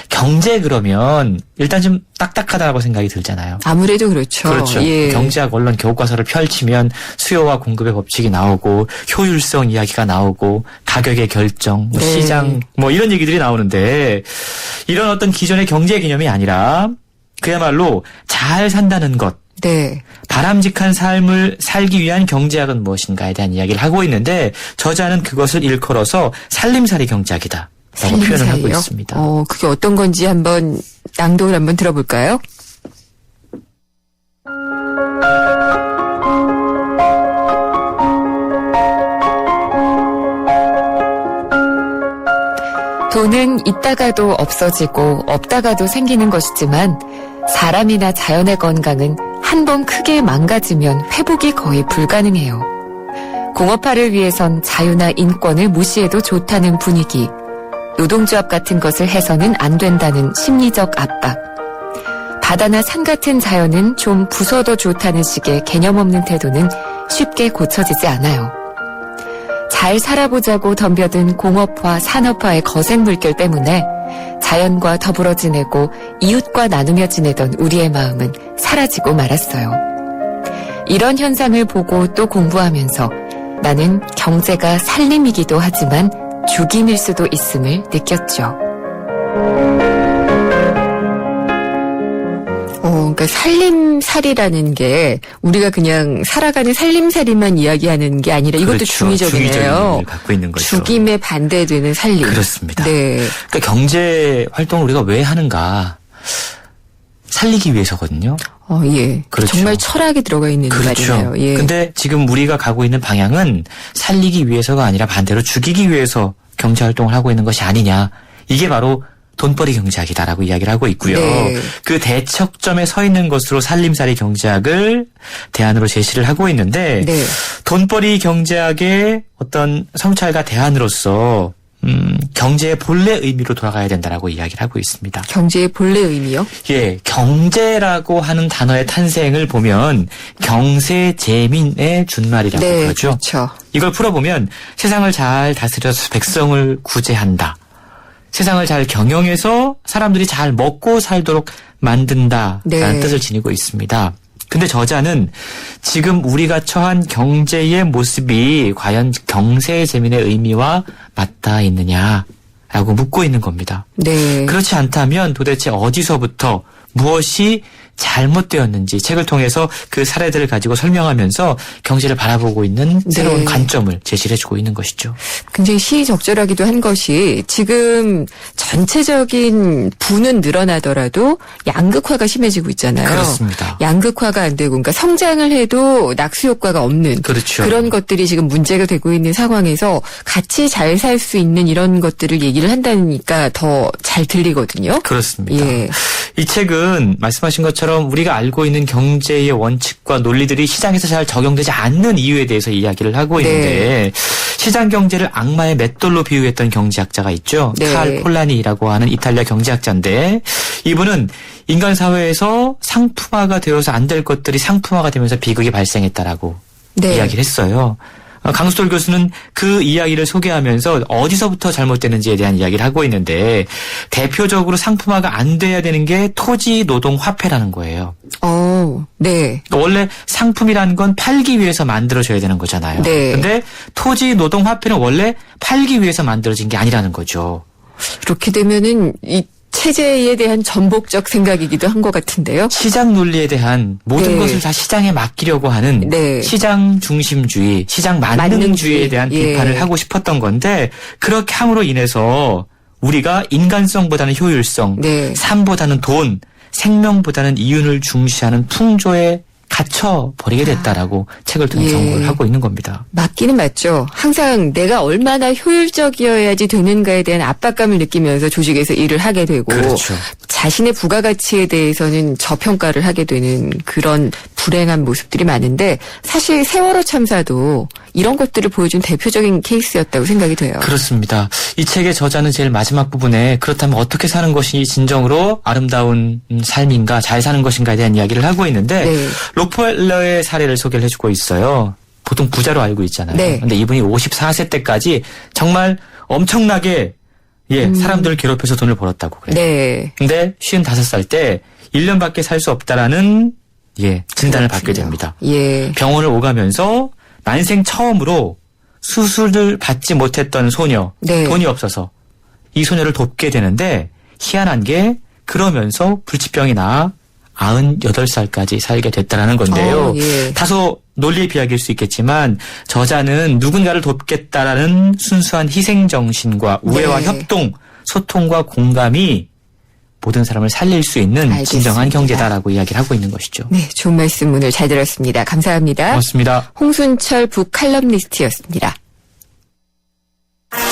Speaker 17: 경제 그러면 일단 좀 딱딱하다고 생각이 들잖아요.
Speaker 2: 아무래도 그렇죠.
Speaker 17: 그렇죠. 경제학 언론 교과서를 펼치면 수요와 공급의 법칙이 나오고 효율성 이야기가 나오고 가격의 결정, 시장 이런 얘기들이 나오는데 이런 어떤 기존의 경제 개념이 아니라 그야말로 잘 산다는 것. 바람직한 삶을 살기 위한 경제학은 무엇인가에 대한 이야기를 하고 있는데 저자는 그것을 일컬어서 살림살이 경제학이다. 표현을 하고 있습니다.
Speaker 2: 그게 어떤 건지 한번 낭독을 한번 들어볼까요? 돈은 있다가도 없어지고 없다가도 생기는 것이지만 사람이나 자연의 건강은 한 번 크게 망가지면 회복이 거의 불가능해요. 공업화를 위해선 자유나 인권을 무시해도 좋다는 분위기, 노동조합 같은 것을 해서는 안 된다는 심리적 압박, 바다나 산 같은 자연은 좀 부숴도 좋다는 식의 개념 없는 태도는 쉽게 고쳐지지 않아요. 잘 살아보자고 덤벼든 공업화, 산업화의 거센 물결 때문에 자연과 더불어 지내고 이웃과 나누며 지내던 우리의 마음은 사라지고 말았어요. 이런 현상을 보고 또 공부하면서 나는 경제가 살림이기도 하지만 죽임일 수도 있음을 느꼈죠. 그러니까 살림살이라는 게 우리가 그냥 살아가는 살림살이만 이야기하는 게 아니라 이것도
Speaker 17: 그렇죠.
Speaker 2: 중의적이네요.
Speaker 17: 중의적인 갖고 있는 거죠.
Speaker 2: 죽임에 반대되는 살림.
Speaker 17: 그렇습니다.
Speaker 2: 네.
Speaker 17: 그러니까 경제 활동을 우리가 왜 하는가? 살리기 위해서거든요.
Speaker 2: 예.
Speaker 17: 그렇죠.
Speaker 2: 정말 철학이 들어가 있는
Speaker 17: 그렇죠.
Speaker 2: 말이네요. 예.
Speaker 17: 근데 지금 우리가 가고 있는 방향은 살리기 위해서가 아니라 반대로 죽이기 위해서 경제 활동을 하고 있는 것이 아니냐. 이게 바로 돈벌이 경제학이다라고 이야기를 하고 있고요.
Speaker 2: 네.
Speaker 17: 그 대척점에 서 있는 것으로 살림살이 경제학을 대안으로 제시를 하고 있는데
Speaker 2: 네.
Speaker 17: 돈벌이 경제학의 어떤 성찰과 대안으로서 경제의 본래 의미로 돌아가야 된다라고 이야기를 하고 있습니다.
Speaker 2: 경제의 본래 의미요?
Speaker 17: 예, 경제라고 하는 단어의 탄생을 보면 경세재민의 준말이라고
Speaker 2: 네,
Speaker 17: 그러죠.
Speaker 2: 그렇죠.
Speaker 17: 이걸 풀어보면 세상을 잘 다스려서 백성을 구제한다. 세상을 잘 경영해서 사람들이 잘 먹고 살도록 만든다라는
Speaker 2: 네.
Speaker 17: 뜻을 지니고 있습니다. 근데 저자는 지금 우리가 처한 경제의 모습이 과연 경세재민의 의미와 맞닿아 있느냐라고 묻고 있는 겁니다.
Speaker 2: 네.
Speaker 17: 그렇지 않다면 도대체 어디서부터 무엇이 잘못되었는지 책을 통해서 그 사례들을 가지고 설명하면서 경제를 바라보고 있는 새로운
Speaker 2: 네.
Speaker 17: 관점을 제시를 해주고 있는 것이죠.
Speaker 2: 굉장히 시의적절하기도 한 것이 지금 전체적인 부는 늘어나더라도 양극화가 심해지고 있잖아요.
Speaker 17: 그렇습니다.
Speaker 2: 양극화가 안 되고 그러니까 성장을 해도 낙수 효과가 없는
Speaker 17: 그렇죠.
Speaker 2: 그런 것들이 지금 문제가 되고 있는 상황에서 같이 잘 살 수 있는 이런 것들을 얘기를 한다니까 더 잘 들리거든요.
Speaker 17: 그렇습니다.
Speaker 2: 예.
Speaker 17: 이 책은 말씀하신 것처럼 우리가 알고 있는 경제의 원칙과 논리들이 시장에서 잘 적용되지 않는 이유에 대해서 이야기를 하고 있는데 시장 경제를 악마의 맷돌로 비유했던 경제학자가 있죠.
Speaker 2: 네.
Speaker 17: 칼 폴라니라고 하는 이탈리아 경제학자인데 이분은 인간 사회에서 상품화가 되어서 안 될 것들이 상품화가 되면서 비극이 발생했다라고
Speaker 2: 네.
Speaker 17: 이야기를 했어요. 강수돌 교수는 그 이야기를 소개하면서 어디서부터 잘못되는지에 대한 이야기를 하고 있는데 대표적으로 상품화가 안 돼야 되는 게 토지 노동 화폐라는 거예요.
Speaker 2: 네.
Speaker 17: 그러니까 원래 상품이라는 건 팔기 위해서 만들어져야 되는 거잖아요.
Speaker 2: 네.
Speaker 17: 근데 토지 노동 화폐는 원래 팔기 위해서 만들어진 게 아니라는 거죠.
Speaker 2: 이렇게 되면은 이 체제에 대한 전복적 생각이기도 한 것 같은데요.
Speaker 17: 시장 논리에 대한 모든
Speaker 2: 네.
Speaker 17: 것을 다 시장에 맡기려고 하는
Speaker 2: 네.
Speaker 17: 시장 중심주의, 시장 만능주의에 대한
Speaker 2: 예.
Speaker 17: 비판을 하고 싶었던 건데 그렇게 함으로 인해서 우리가 인간성보다는 효율성,
Speaker 2: 네.
Speaker 17: 삶보다는 돈, 생명보다는 이윤을 중시하는 풍조에 갇혀버리게 됐다라고 책을 통해
Speaker 2: 예.
Speaker 17: 경고를 하고 있는 겁니다.
Speaker 2: 맞기는 맞죠. 항상 내가 얼마나 효율적이어야지 되는가에 대한 압박감을 느끼면서 조직에서 일을 하게 되고
Speaker 17: 그렇죠.
Speaker 2: 자신의 부가가치에 대해서는 저평가를 하게 되는 그런 불행한 모습들이 많은데 사실 세월호 참사도 이런 것들을 보여준 대표적인 케이스였다고 생각이 돼요.
Speaker 17: 그렇습니다. 이 책의 저자는 제일 마지막 부분에 그렇다면 어떻게 사는 것이 진정으로 아름다운 삶인가 잘 사는 것인가에 대한 이야기를 하고 있는데
Speaker 2: 네.
Speaker 17: 록펠러의 사례를 소개를 해주고 있어요. 보통 부자로 알고 있잖아요.
Speaker 2: 네.
Speaker 17: 근데 이분이 54세 때까지 정말 엄청나게 사람들을 괴롭혀서 돈을 벌었다고 그래요.
Speaker 2: 네.
Speaker 17: 근데 55살 때 1년밖에 살 수 없다라는 진단을 받게 됩니다.
Speaker 2: 예.
Speaker 17: 병원을 오가면서 난생 처음으로 수술을 받지 못했던 소녀,
Speaker 2: 네.
Speaker 17: 돈이 없어서 이 소녀를 돕게 되는데 희한한 게 그러면서 불치병이 나 98살까지 살게 됐다라는 건데요.
Speaker 2: 예.
Speaker 17: 다소 논리의 비약일 수 있겠지만 저자는 누군가를 돕겠다라는 순수한 희생정신과 우애와
Speaker 2: 네.
Speaker 17: 협동 소통과 공감이 모든 사람을 살릴 수 있는
Speaker 2: 알겠습니다.
Speaker 17: 진정한 경제다라고 이야기를 하고 있는 것이죠.
Speaker 2: 네, 좋은 말씀 오늘 잘 들었습니다. 감사합니다.
Speaker 17: 고맙습니다.
Speaker 2: 홍순철 북칼럼니스트였습니다.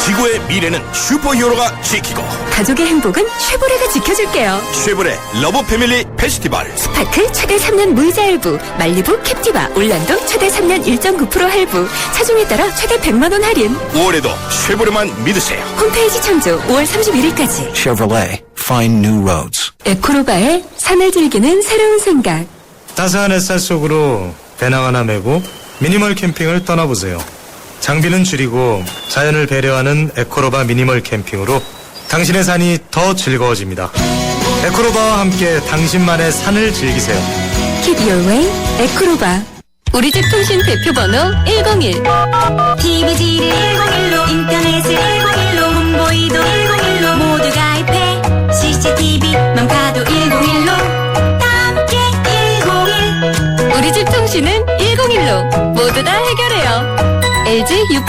Speaker 18: 지구의 미래는 슈퍼히어로가 지키고
Speaker 11: 가족의 행복은 쉐보레가 지켜줄게요.
Speaker 18: 쉐보레 러브 패밀리 페스티벌
Speaker 11: 스파크 최대 3년 무이자 할부, 말리부 캡티바, 올란도 최대 3년 1.9% 할부, 차종에 따라 최대 100만 원 할인.
Speaker 18: 5월에도 쉐보레만 믿으세요.
Speaker 11: 홈페이지 참조 5월 31일까지.
Speaker 10: Chevrolet, find new roads.
Speaker 11: 에코로바의 산을 즐기는 새로운 생각.
Speaker 19: 따스한 햇살 속으로 배낭 하나 메고 미니멀 캠핑을 떠나보세요. 장비는 줄이고 자연을 배려하는 에코로바 미니멀 캠핑으로 당신의 산이 더 즐거워집니다. 에코로바와 함께 당신만의 산을 즐기세요.
Speaker 11: Keep your way, 에코로바.
Speaker 7: 우리 집 통신 대표번호 101.
Speaker 20: TV지를 101로, 인터넷을 101로, 홈보이도 101로, 모두 가입해. CCTV만 봐도 101로, 함께 101.
Speaker 7: 우리 집 통신은 101로 모두 다 해결해요. LG U+.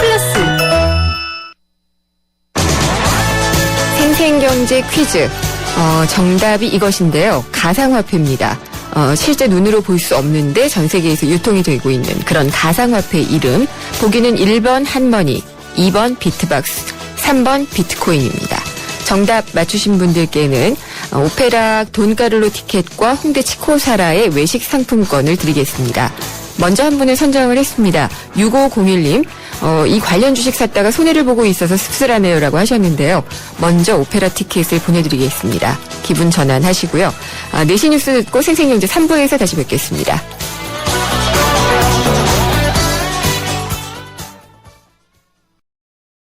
Speaker 2: 생생경제 퀴즈. 정답이 이것인데요. 가상화폐입니다. 실제 눈으로 볼 수 없는데 전 세계에서 유통이 되고 있는 그런 가상화폐 이름. 보기는 1번 한머니, 2번 비트박스, 3번 비트코인입니다. 정답 맞추신 분들께는 오페라 돈까를로 티켓과 홍대 치코사라의 외식 상품권을 드리겠습니다. 먼저 한 분을 선정을 했습니다. 6501님, 이 관련 주식 샀다가 손해를 보고 있어서 씁쓸하네요라고 하셨는데요. 먼저 오페라 티켓을 보내드리겠습니다. 기분 전환하시고요. 내시 뉴스 듣고 생생경제 3부에서 다시 뵙겠습니다.